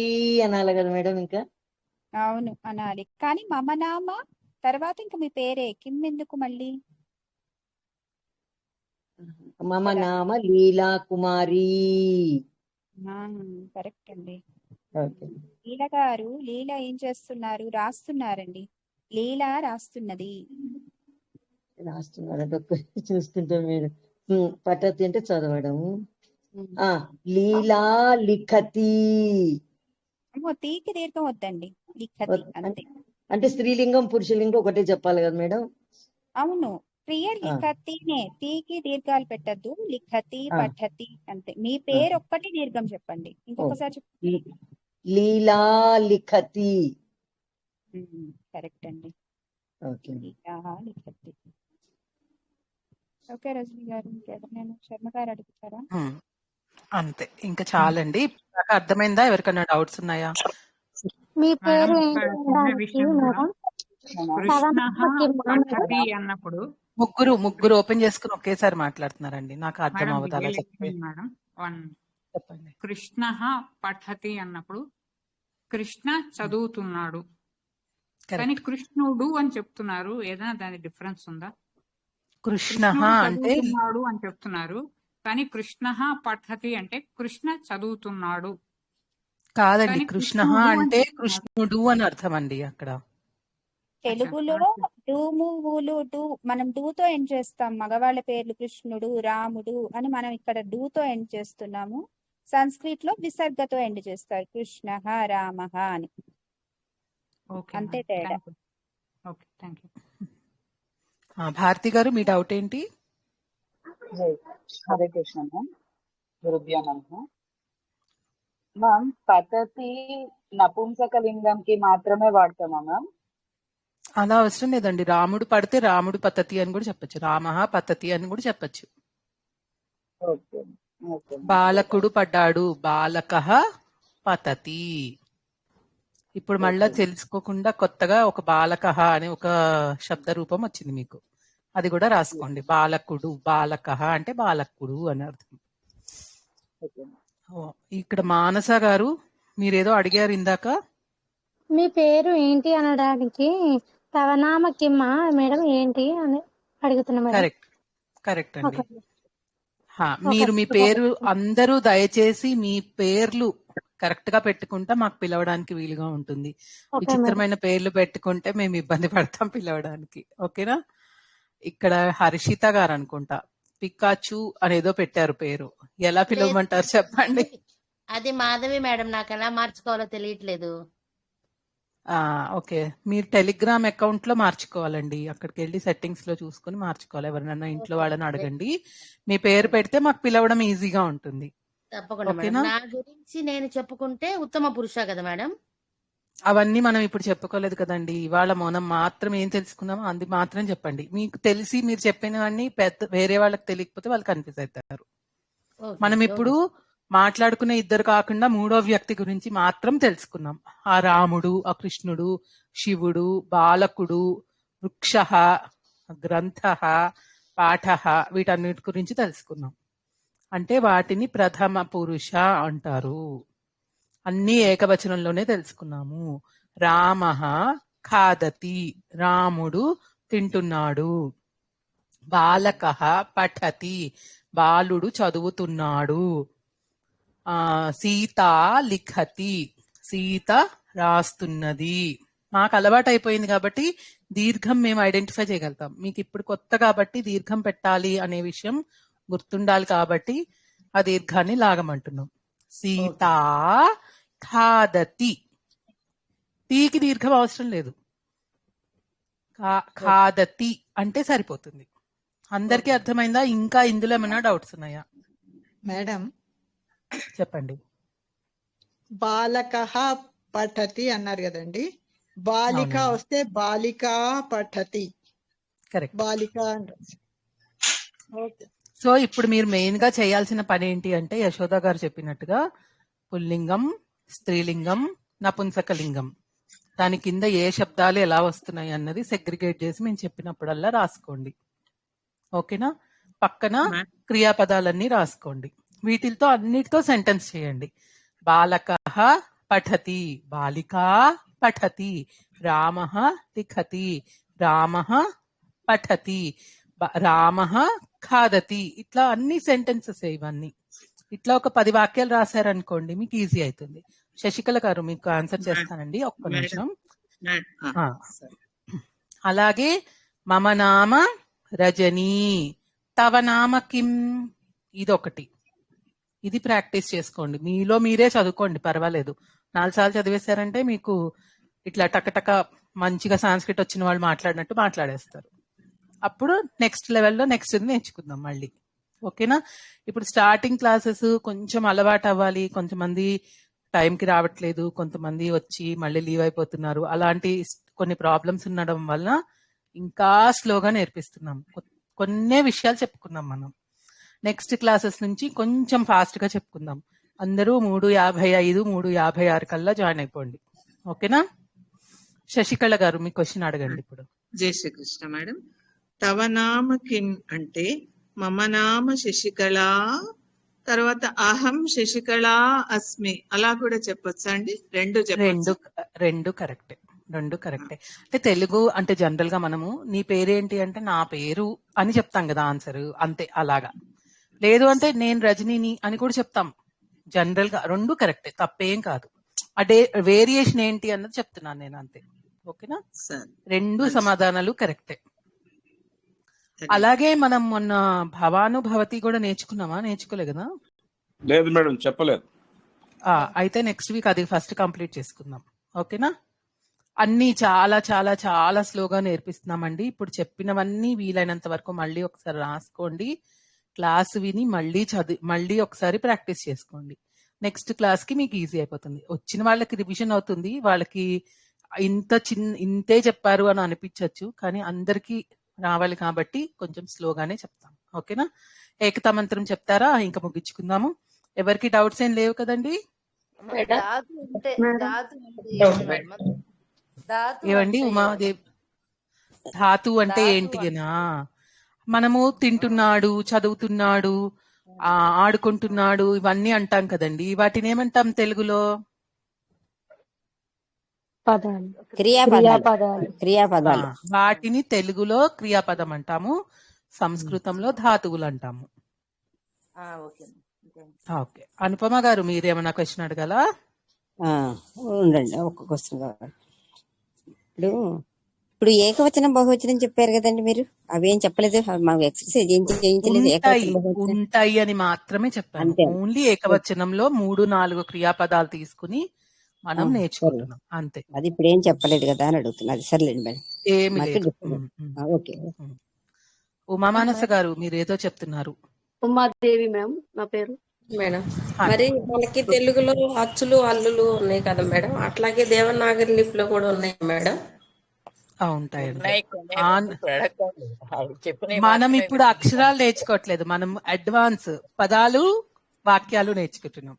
అనాలి కదా మేడం. ఇంకా అవును అనాలి, కానీ మమ నామ తర్వాత ఇంకా మీ పేరే, కిం ఎందుకు మళ్ళీ? మమ నామ లీలా కుమారి. కరెక్ట్ అండి. ఓకే. లీల గారు, లీల ఏం చేస్తున్నారు? రాస్తున్నారండి. లీల రాస్తున్నది. రాస్తున్నారంటే చూస్తుంటే మేడం. పఠతి అంటే చదవడం. లీలా లిఖతి. తీకి దీర్ఘం వద్దండి, లిఖతి అంతే. అంటే స్త్రీలింగం పురుషలింగం ఒకటే చెప్పాలి కదా మేడం? అవును, క్లియర్ లిఖతినే, తీకి దీర్ఘాలు పెట్టద్దు. లిఖతి, పఠతి అంతే. మీ పేరు ఒక్కటి దీర్ఘం చెప్పండి. ఇంకొకసారి చెప్పండి. లీలా లిఖతి. కరెక్ట్ అండి. ఓకే. లీలా లిఖతి. ఓకే రజనీ గారు, ఇంకెవరినైనా శర్మ గారు అడుగుతారా? అంతే, ఇంకా చాలండి. నాకు అర్థమైందా? ఎవరికైనా డౌట్స్ ఉన్నాయా? మీ పేరు మేడం, ఏంటి ఒక చిన్న అనడానికి విషయం మేడం? పఠతి అన్నప్పుడు ముగ్గురు ఓపెన్ చేసుకుని ఒకేసారి మాట్లాడుతున్నారండి, నాకు అర్థం మేడం అవ్వదు అలా చెప్తే. మేడం చెప్పండి. కృష్ణ పఠతి అన్నప్పుడు కృష్ణ చదువుతున్నాడు, కానీ కృష్ణుడు అని చెప్తున్నారు. ఏదైనా దాని డిఫరెన్స్ ఉందా? కృష్ణ అంటే చదువుతున్నాడు అని చెప్తున్నారు, కానీ కృష్ణ పఠతి అంటే కృష్ణ చదువుతున్నాడు కాదండి. కృష్ణ అంటే కృష్ణుడు అని అర్థం అండి అక్కడ. తెలుగులో డూములు డూ, మనం డూతో ఎండ్ చేస్తాం. మగవాళ్ళ పేర్లు కృష్ణుడు, రాముడు అని మనం ఇక్కడ డూతో ఎండ్ చేస్తున్నాము. సంస్కృత్ లో విసర్గతో ఎండ్ చేస్తారు, కృష్ణ రామ అని. అంతే తేడా. భారతి గారు, మీ డౌట్ ఏంటి? హరే కృష్ణ మ్యామ్. గురుభ్యో నమః. మ్యామ్, పద్ధతి నపుంసకలింగంకి మాత్రమే వాడతామా మ్యామ్? అలా అవసరం లేదండి. రాముడు పడితే రాముడు పద్ధతి అని కూడా చెప్పచ్చు, రామ పద్ధతి అని కూడా చెప్పచ్చు. బాలకుడు పడ్డాడు, బాలక పతతి. ఇప్పుడు మళ్ళా తెలుసుకోకుండా కొత్తగా ఒక బాలక అనే ఒక శబ్ద రూపం వచ్చింది మీకు, అది కూడా రాసుకోండి. బాలకుడు, బాలక అంటే బాలకుడు అని అర్థం. ఇక్కడ మానస గారు, మీరేదో అడిగారు ఇందాక. మీ పేరు ఏంటి అనడానికి తవనామ కిమ్మ మేడం ఏంటి అని అడుగుతున్నా. కరెక్ట్ అండి. మీరు మీ పేరు అందరూ దయచేసి మీ పేర్లు కరెక్ట్ గా పెట్టుకుంటే మాకు పిలవడానికి వీలుగా ఉంటుంది. విచిత్రమైన పేర్లు పెట్టుకుంటే మేము ఇబ్బంది పడతాం పిలవడానికి. ఓకేనా? ఇక్కడ హర్షిత గారు అనుకుంటా పికాచు అనేదో పెట్టారు పేరు, ఎలా పిలవమంటారు చెప్పండి? అది మాధవి మేడం, నాకు ఎలా మార్చుకోవాలో తెలియట్లేదు. ఓకే. మీరు టెలిగ్రామ్ అకౌంట్ లో మార్చుకోవాలండి. అక్కడికి వెళ్ళి సెట్టింగ్స్ లో చూసుకొని మార్చుకోవాలి. ఎవరినైనా ఇంట్లో వాళ్ళని అడగండి. మీ పేరు పెడితే మాకు పిలవడం ఈజీగా ఉంటుంది. తప్పకుండా మేడం. ఓకేనా? నా గురించి నేను చెప్పుకుంటే ఉత్తమ పురుష కదా మేడం? అవన్నీ మనం ఇప్పుడు చెప్పుకోలేదు కదండి. ఇవాళ మనం మాత్రం ఏం తెలుసుకున్నామో అది మాత్రం చెప్పండి. మీకు తెలిసి మీరు చెప్పినవన్నీ వేరే వాళ్ళకి తెలియకపోతే వాళ్ళు కన్ఫ్యూజ్ అవుతారు. ఓకే మనం ఓకే ఇప్పుడు మాట్లాడుకునే ఇద్దరు కాకుండా మూడో వ్యక్తి గురించి మాత్రం తెలుసుకున్నాం. ఆ రాముడు, ఆ కృష్ణుడు, శివుడు, బాలకుడు, వృక్ష, గ్రంథ, పాఠ, వీటన్నిటి గురించి తెలుసుకున్నాం. అంటే వాటిని ప్రథమ పురుష అంటారు. అన్ని ఏకవచనంలోనే తెలుసుకున్నాము. రామ ఖాదతి, రాముడు తింటున్నాడు. బాలక పఠతి, బాలుడు చదువుతున్నాడు. సీత లిఖతి, సీత రాస్తున్నది. మాకు అలవాటు అయిపోయింది కాబట్టి దీర్ఘం మేము ఐడెంటిఫై చేయగలుగుతాం. మీకు ఇప్పుడు కొత్త కాబట్టి దీర్ఘం పెట్టాలి అనే విషయం గుర్తుండాలి కాబట్టి ఆ దీర్ఘాన్ని లాగమంటున్నాం. సీత ఖాదతి, తీకి దీర్ఘం అవసరం లేదు. ఖాదతి అంటే సరిపోతుంది. అందరికీ అర్థమైందా? ఇంకా ఇందులో ఏమైనా డౌట్స్ ఉన్నాయా? మేడం, చెప్పండి. బాలక పఠతి అన్నారు కదండి. బాలిక అవునండి, వస్తే బాలిక పఠతి, కరెక్ట్. బాలిక అంటారు. ఓకే. సో ఇప్పుడు మీరు మెయిన్ గా చేయాల్సిన పని ఏంటి అంటే యశోద గారు చెప్పినట్టుగా పుల్లింగం, స్త్రీలింగం, నపుంసకలింగం, దాని కింద ఏ శబ్దాలు ఎలా వస్తున్నాయి అన్నది సెగ్రిగేట్ చేసి మేము చెప్పినప్పుడల్లా రాసుకోండి. ఓకేనా? పక్కన క్రియాపదాలన్నీ రాసుకోండి. వీటితో అన్నిటితో సెంటెన్స్ చేయండి. బాలక పఠతి, బాలిక పఠతి, రామ లిఖతి, రామ పఠతి, రామ ఖాదతి. ఇట్లా అన్ని సెంటెన్సెస్ ఇవన్నీ. ఇట్లా ఒక 10 వాక్యాలు రాశారనుకోండి మీకు ఈజీ అవుతుంది. శశికళ గారు మీకు ఆన్సర్ చేస్తానండి, ఒక్క నిమిషం. అలాగే మమ నామ రజనీ, తవ నామ కిం, ఇదొకటి. ఇది ప్రాక్టీస్ చేసుకోండి. మీలో మీరే చదువుకోండి, పర్వాలేదు. 4 సార్లు చదివేశారంటే మీకు ఇట్లా టకటక మంచిగా సాంస్క్రిట్ వచ్చిన వాళ్ళు మాట్లాడినట్టు మాట్లాడేస్తారు. అప్పుడు నెక్స్ట్ లెవెల్లో నెక్స్ట్ నేర్చుకుందాం మళ్ళీ. ఓకేనా? ఇప్పుడు స్టార్టింగ్ క్లాసెస్ కొంచెం అలవాటు అవ్వాలి. కొంతమంది టైంకి రావట్లేదు, కొంతమంది వచ్చి మళ్ళీ లీవ్ అయిపోతున్నారు. అలాంటి కొన్ని ప్రాబ్లమ్స్ ఉండడం వల్ల ఇంకా స్లోగా నేర్పిస్తున్నాం. కొన్నే విషయాలు చెప్పుకున్నాం మనం. నెక్స్ట్ క్లాసెస్ నుంచి కొంచెం ఫాస్ట్ గా చెప్పుకుందాం. అందరూ 3:55, 3:56 కల్లా జాయిన్ అయిపోండి. ఓకేనా? శశికళ గారు మీ క్వశ్చన్ అడగండి ఇప్పుడు. జై శ్రీకృష్ణ మేడం. తవ నామ కిం అంటే మమ నామ శశికళ, తర్వాత అహం శశికళ అస్మి, అలా కూడా చెప్పొచ్చా అండి? రెండు కరెక్టే. అంటే తెలుగు అంటే జనరల్ గా మనము నీ పేరేంటి అంటే నా పేరు అని చెప్తాం కదా ఆన్సర్, అంతే. అలాగా లేదు అంటే నేను రజనీని అని కూడా చెప్తాం జనరల్ గా. రెండు కరెక్టే, తప్పేం కాదు. అదే వేరియేషన్ ఏంటి అన్నది చెప్తున్నాను నేను, అంతే. ఓకేనా? రెండు సమాధానాలు కరెక్టే. అలాగే మనం మొన్న భవానుభవతి కూడా నేర్చుకోలే కదా? లేదు మేడం, చెప్పలేదు. అయితే నెక్స్ట్ వీక్ అది ఫస్ట్ కంప్లీట్ చేసుకుందాం. ఓకేనా? అన్ని చాలా చాలా చాలా స్లోగా నేర్పిస్తున్నామండి. ఇప్పుడు చెప్పినవన్నీ వీలైనంత వరకు మళ్ళీ ఒకసారి రాసుకోండి. క్లాస్ విని మళ్ళీ ఒకసారి ప్రాక్టీస్ చేసుకోండి. నెక్స్ట్ క్లాస్ కి మీకు ఈజీ అయిపోతుంది. వచ్చిన వాళ్ళకి రివిజన్ అవుతుంది. వాళ్ళకి ఇంతే చెప్పారు అని అనిపించవచ్చు, కానీ అందరికీ రావాలి కాబట్టి కొంచెం స్లోగానే చెప్తాం. ఓకేనా? ఏకతా మంత్రం చెప్తారా? ఇంకా ముగించుకుందాము. ఎవరికి డౌట్స్ ఏం లేవు కదండి? ఏవండి ఉమాదేవి, ధాతు అంటే ఏంటినా? మనము తింటున్నాడు, చదువుతున్నాడు, ఆడుకుంటున్నాడు, ఇవన్నీ అంటాం కదండి. వాటిని ఏమంటాం తెలుగులో? క్రియాపదాలు. వాటిని తెలుగులో క్రియాపదం అంటాము, సంస్కృతంలో ధాతువులు అంటాము. ఓకే. అనుపమ గారు మీరేమన్నా క్వశ్చన్ అడగాల? ఉండండి, ఒక క్వశ్చన్ కావాలి. ఇప్పుడు ఏకవచనం బహువచనం చెప్పారు కదండి మీరు, అవేం చెప్పలేదు. మాకు ఎక్సర్సైజ్ ఏం చేయించలేదు. ఉంటాయి అని మాత్రమే చెప్పాను. ఓన్లీ ఏకవచనంలో 3-4 క్రియాపదాలు తీసుకుని మనం సరే నేర్చుకుంటున్నాం అంతే. అది ఇప్పుడు ఏం చెప్పలేదు కదా అని అడుగుతున్నా. అది సర్లేండి మేడం. ఏమి మాకు లేదు. ఓకే. ఉమామానస గారు మీరేదో చెప్తున్నారు. ఉమాదేవి మ్యామ్ నా పేరు. మేడం ఆ, మరి మనకి తెలుగులో అచ్చులు హల్లులు ఉన్నాయి కదా మేడం, అట్లాగే దేవనాగరి లిపిలో కూడా ఉన్నాయి మేడం. ఉంటాయండి. ఉన్నాయి కొన్ని ఆన్ ఇప్పుడు అడగండి. ఆవిడ చెప్పినవి మనం మాత్రమే ఇప్పుడు వింటున్నాం. అక్షరాలు నేర్చుకోవట్లేదు, మనం అడ్వాన్స్ పదాలు వాక్యాలు నేర్చుకుంటున్నాం.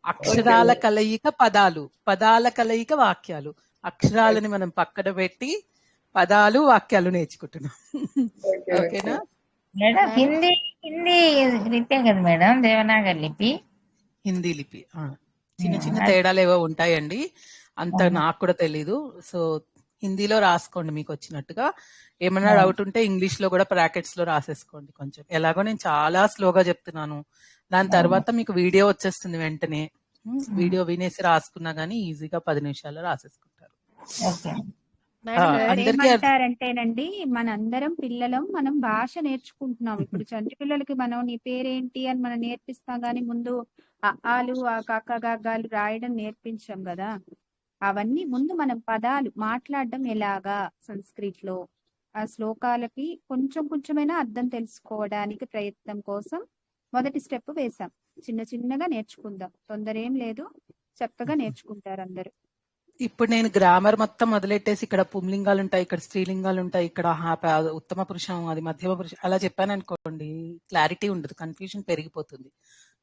అక్షరాల కలయిక పదాలు, పదాల కలయిక వాక్యాలు. అక్షరాలని మనం పక్కన పెట్టి పదాలు వాక్యాలు నేర్చుకుంటున్నాం. ఓకేనా? మేడం హిందీ హిందీ లిపే కదా మేడం దేవనాగరి లిపి. హిందీ లిపి చిన్న చిన్న తేడాలు ఏవో ఉంటాయండి, అంత నాకు కూడా తెలీదు. సో హిందీలో రాసుకోండి మీకు వచ్చినట్టుగా. ఏమన్నా డౌట్ ఉంటే ఇంగ్లీష్ లో కూడా బ్రాకెట్స్ లో రాసేసుకోండి. కొంచెం ఎలాగో నేను చాలా స్లోగా చెప్తున్నాను, దాని తర్వాత మీకు వీడియో వచ్చేస్తుంది వెంటనే. వీడియో వినేసి రాసుకున్నా గానీ ఈజీగా 10 నిమిషాల్లో రాసేసుకుంటారు. మేడం అందరికీ ఏమంటారంటేనండి, మనందరం పిల్లలం, మనం భాష నేర్చుకుంటున్నాం. ఇప్పుడు చంటి పిల్లలకి మనం నీ పేరేంటి అని మనం నేర్పిస్తాం, కానీ ముందు ఆలు ఆ కాక గాగాలు రాయడం నేర్పించాం కదా. అవన్నీ ముందు మనం పదాలు మాట్లాడడం ఎలాగా సంస్కృత్ లో, ఆ శ్లోకాలకి కొంచెం కొంచెమైనా అర్థం తెలుసుకోవడానికి ప్రయత్నం కోసం మొదటి స్టెప్ వేసాం. చిన్న చిన్నగా నేర్చుకుందాం, తొందర ఏం లేదు, చక్కగా నేర్చుకుంటారు అందరూ. ఇప్పుడు నేను గ్రామర్ మొత్తం మొదలెట్టేసి ఇక్కడ పుంలింగాలు ఉంటాయి, ఇక్కడ స్త్రీలింగాలు ఉంటాయి, ఇక్కడ ఉత్తమ పురుషం, అది మధ్యమ పురుషం అలా చెప్పాను అనుకోండి, క్లారిటీ ఉండదు, కన్ఫ్యూజన్ పెరిగిపోతుంది.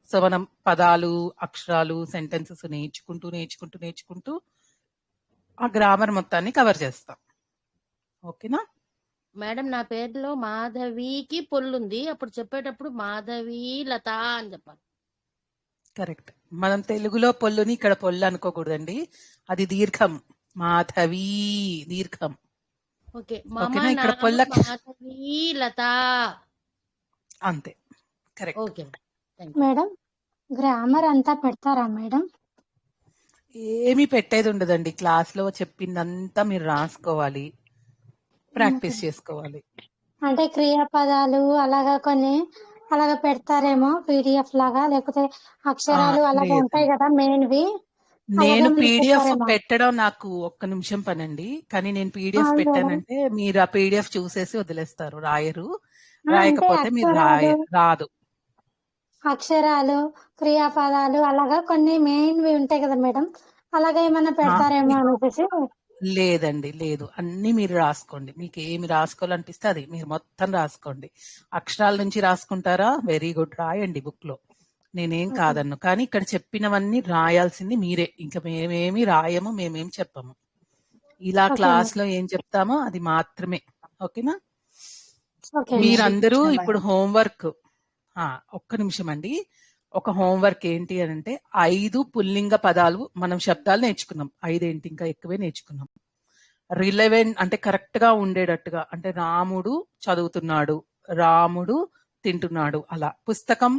సో మనం పదాలు, అక్షరాలు, సెంటెన్సెస్ నేర్చుకుంటూ నేర్చుకుంటూ నేర్చుకుంటూ ఆ గ్రామర్ మొత్తాన్ని కవర్ చేస్తాం. ఓకేనా మేడం? నా పేరులో మాధవికి పొల్లుంది, అప్పుడు చెప్పేటప్పుడు మాధవి లత అని చెప్పాలి. కరెక్ట్. మనం తెలుగులో పొల్లుని ఇక్కడ పొల్లు అనుకోకూడదండి, అది దీర్ఘం. మాధవి దీర్ఘం. ఓకే, ఓకేనా? ఇక్కడ పొల్ల మాధవి లత అంతే. కరెక్ట్. ఓకే మేడం గ్రామర్ అంతా పెడతారా మేడం? ఏమి పెట్టేది ఉండదండి, క్లాస్ లో చెప్పిందంతా మీరు రాసుకోవాలి, ప్రాక్టీస్ చేసుకోవాలి. అంటే క్రియాపదాలు అలాగా కొన్ని అలాగా పెడతారేమో పీడిఎఫ్ లాగా, లేకపోతే అక్షరాలు అలాగా లేదు, ఉంటాయి కదా మెయిన్వి. నేను పీడిఎఫ్ పెట్టడం నాకు ఒక్క నిమిషం పనండి, కానీ నేను పీడిఎఫ్ పెట్టానంటే మీరు ఆ పీడిఎఫ్ చూసేసి వదిలేస్తారు, రాయరు. రాయకపోతే మీరు రాదు. అక్షరాలు క్రియాపదాలు అలాగా కొన్ని మెయిన్వి ఉంటాయి కదా మేడం, అలాగా ఏమైనా పెడతారేమో అనేసి. లేదండి, లేదు, అన్ని మీరు రాసుకోండి. మీకు ఏమి రాసుకోవాలనిపిస్తే అది మీరు మొత్తం రాసుకోండి. అక్షరాల నుంచి రాసుకుంటారా, వెరీ గుడ్, రాయండి బుక్ లో, నేనేం కాదన్ను. కానీ ఇక్కడ చెప్పినవన్నీ రాయాల్సింది మీరే, ఇంకా మేమేమి రాయము, మేమేం చెప్పము. ఇలా క్లాస్ లో ఏం చెప్తామో అది మాత్రమే. ఓకేనా? మీరందరూ ఇప్పుడు హోంవర్క్, ఒక్క నిమిషం అండి, ఒక హోంవర్క్ ఏంటి అని అంటే 5 పుల్లింగ పదాలు మనం శబ్దాలు నేర్చుకున్నాం, 5 ఏంటి ఇంకా ఎక్కువే నేర్చుకున్నాం. రిలవెంట్ అంటే కరెక్ట్ గా ఉండేటట్టుగా, అంటే రాముడు చదువుతున్నాడు, రాముడు తింటున్నాడు, అలా పుస్తకం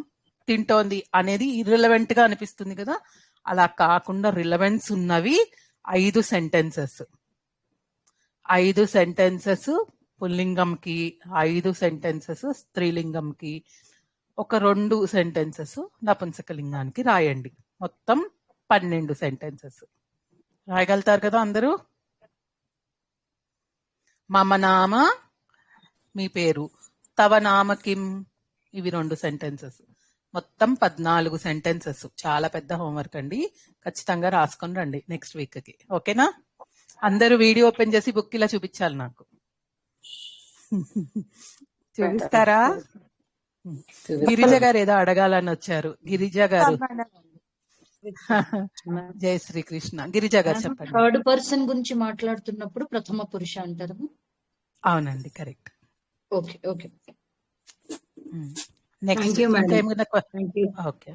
తింటోంది అనేది ఇర్రిలవెంట్ గా అనిపిస్తుంది కదా, అలా కాకుండా రిలవెన్స్ ఉన్నవి 5 సెంటెన్సెస్. 5 సెంటెన్సెస్ పుల్లింగంకి, 5 సెంటెన్సెస్ స్త్రీలింగంకి, ఒక 2 సెంటెన్సెస్ నపుంసకలింగానికి రాయండి. మొత్తం 12 సెంటెన్సెస్ రాయగలుగుతారు కదా అందరూ? మమ నామ మీ పేరు, తవ నామ కిం ఇవి 2 సెంటెన్సెస్, మొత్తం 14 సెంటెన్సెస్. చాలా పెద్ద హోంవర్క్ అండి, ఖచ్చితంగా రాసుకొని రండి నెక్స్ట్ వీక్ కి. ఓకేనా? అందరూ వీడియో ఓపెన్ చేసి బుక్ ఇలా చూపించాలి నాకు. చూపిస్తారా? గిరిజ గారు ఏదో అడగాలని వచ్చారు. గిరిజ గారు, జై శ్రీకృష్ణ. గిరిజ గారు చెప్పండి. థర్డ్ పర్సన్ గురించి మాట్లాడుతున్నప్పుడు ప్రథమ పురుష అంటారు. అవునండి, correct. Okay okay. Next okay,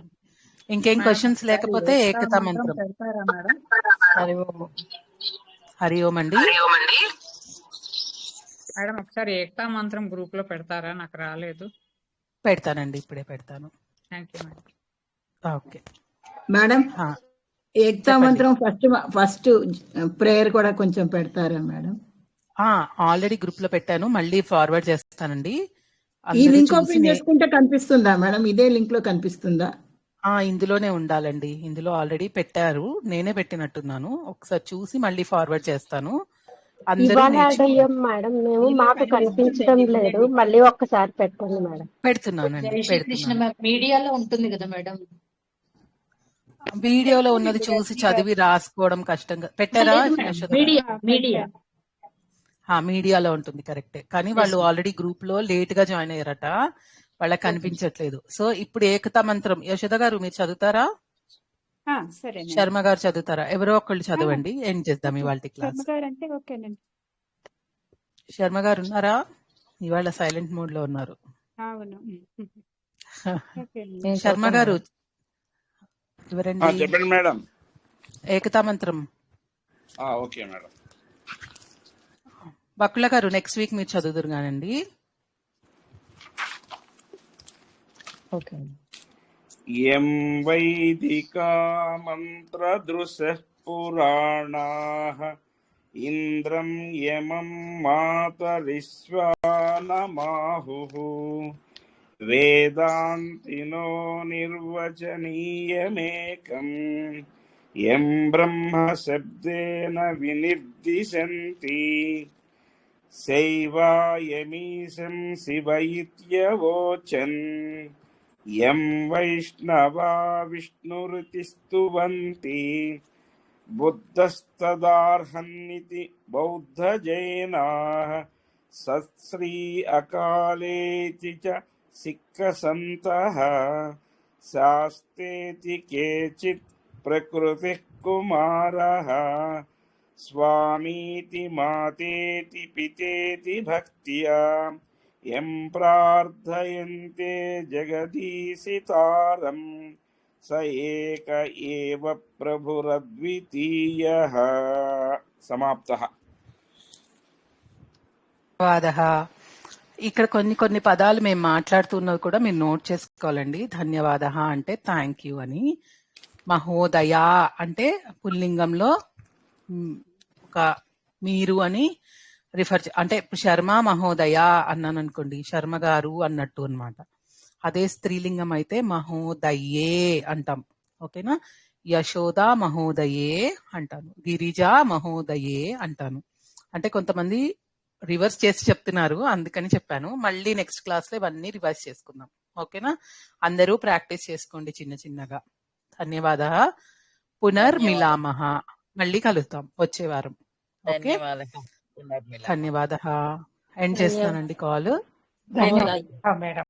ఇంకేం క్వశ్చన్స్ లేకపోతే ఏకతా మంత్రం. హరి ఓం అండి. మేడం ఒకసారి ఏకతా మంత్రం గ్రూప్ లో పెడతారా? నాకు రాలేదు. పెడతానండి, ఇప్పుడే పెడతాను. Thank you madam. Okay madam, ఏకతా మంత్రం ఫస్ట్ ప్రేయర్ కూడా కొంచెం పెడతారా మేడం? ఆల్రెడీ గ్రూప్ లో పెట్టాను, మళ్ళీ ఫార్వర్డ్ చేస్తానండి. ఈ లింక్ ఓపెన్ చేసుకుంటే కనిపిస్తుందా మేడం? ఇదే లింక్ లో కనిపిస్తుందా? ఇందులోనే ఉండాలండి. ఇందులో ఆల్రెడీ పెట్టారు. నేనే పెట్టినట్టున్నాను. ఒకసారి చూసి మళ్ళీ ఫార్వర్డ్ చేస్తాను. అందరూ ఇవాళ యాడ్ నేర్చుకోండి. అయ్యాం మేడం మేము, మాకు కనిపించడం లేదు. మళ్ళీ ఒక్కసారి పెట్టండి మేడం. పెడుతున్నానండి, జయశ్రీ కృష్ణ పెడుతున్నాను. మ్యామ్ మీడియాలో ఉంటుంది కదా మేడం. వీడియోలో ఉన్నది చూసి చదివి రాసుకోవడం కష్టంగా పెట్టారా? లేదు మేడం, యశోద మీడియా గారు? మీడియా మీడియాలో ఉంటుంది, కరెక్టే. కానీ వాళ్ళు ఆల్రెడీ గ్రూప్ లో లేట్ గా జాయిన్ అయ్యారట, వాళ్ళకి కనిపించట్లేదు. సో ఇప్పుడు ఏకతా మంత్రం యశోద గారు మీరు చదువుతారా? సరే శర్మ గారు చదువుతారా? ఎవరో ఒకళ్ళు చదవండి, ఎండ్ చేద్దాం ఇవాళ క్లాస్. గారు అంటే ఓకేనండి. శర్మ గారు ఉన్నారా? ఇవాళ సైలెంట్ మోడ్ లో ఉన్నారు. అవును. శర్మ గారు ఎవరండి? చెప్పండి మేడం. ఏకతా మంత్రం. Okay madam. బక్కుల గారు నెక్స్ట్ వీక్ మీరు చదువుదురు కానండి. ఓకే. యం వైదికా మంత్రదృశః పురాణాః ఇంద్రం యమం మాతరిశ్వానమాహుః వేదాంతినో నిర్వచనీయమేకం యం బ్రహ్మ శబ్దేన వినిర్దిశంతి శైవాయమీశం శివ ఇత్యవోచన్ యం వైష్ణవా విష్ణురితి స్తువంతి బుద్ధస్తదార్హన్నితి బౌద్ధజైనాః సత్శ్రీ అకాలేతి చ సిక్కసంతః శాస్తేతి కేచిత్ ప్రకృతిః కుమారః స్వామీతి మాతేతి పితేతి భక్త్యా యం ప్రార్థయంతే జగదీశితారం స ఏక ఏవ ప్రభురద్వితీయః. సమాప్తః. ధన్యవాదః. ఇక్కడ కొన్ని పదాలు మేము మాట్లాడుతున్నవి కూడా మీరు నోట్ చేసుకోవాలండి. ధన్యవాదః అంటే థ్యాంక్ యూ అని. మహోదయ అంటే పుల్లింగంలో ఒక మీరు అని రిఫర్ అంటే ఇప్పుడు శర్మ మహోదయ అన్నాను అనుకోండి, శర్మ గారు అన్నట్టు అన్నమాట. అదే స్త్రీలింగం అయితే మహోదయే అంటాం. ఓకేనా? యశోద మహోదయే అంటాను, గిరిజ మహోదయే అంటాను. అంటే కొంతమంది రివర్స్ చేసి చెప్తున్నారు, అందుకని చెప్పాను. మళ్ళీ నెక్స్ట్ క్లాస్ లో ఇవన్నీ రివర్స్ చేసుకుందాం. ఓకేనా? అందరూ ప్రాక్టీస్ చేసుకోండి చిన్న చిన్నగా. ధన్యవాదః. పునర్మిలామః. మళ్ళీ కలుద్దాం వచ్చే వారం. ఓకే, ధన్యవాదః. ఎండ్ చేస్తానండి కాల్. ధన్యవాదాలు మేడం.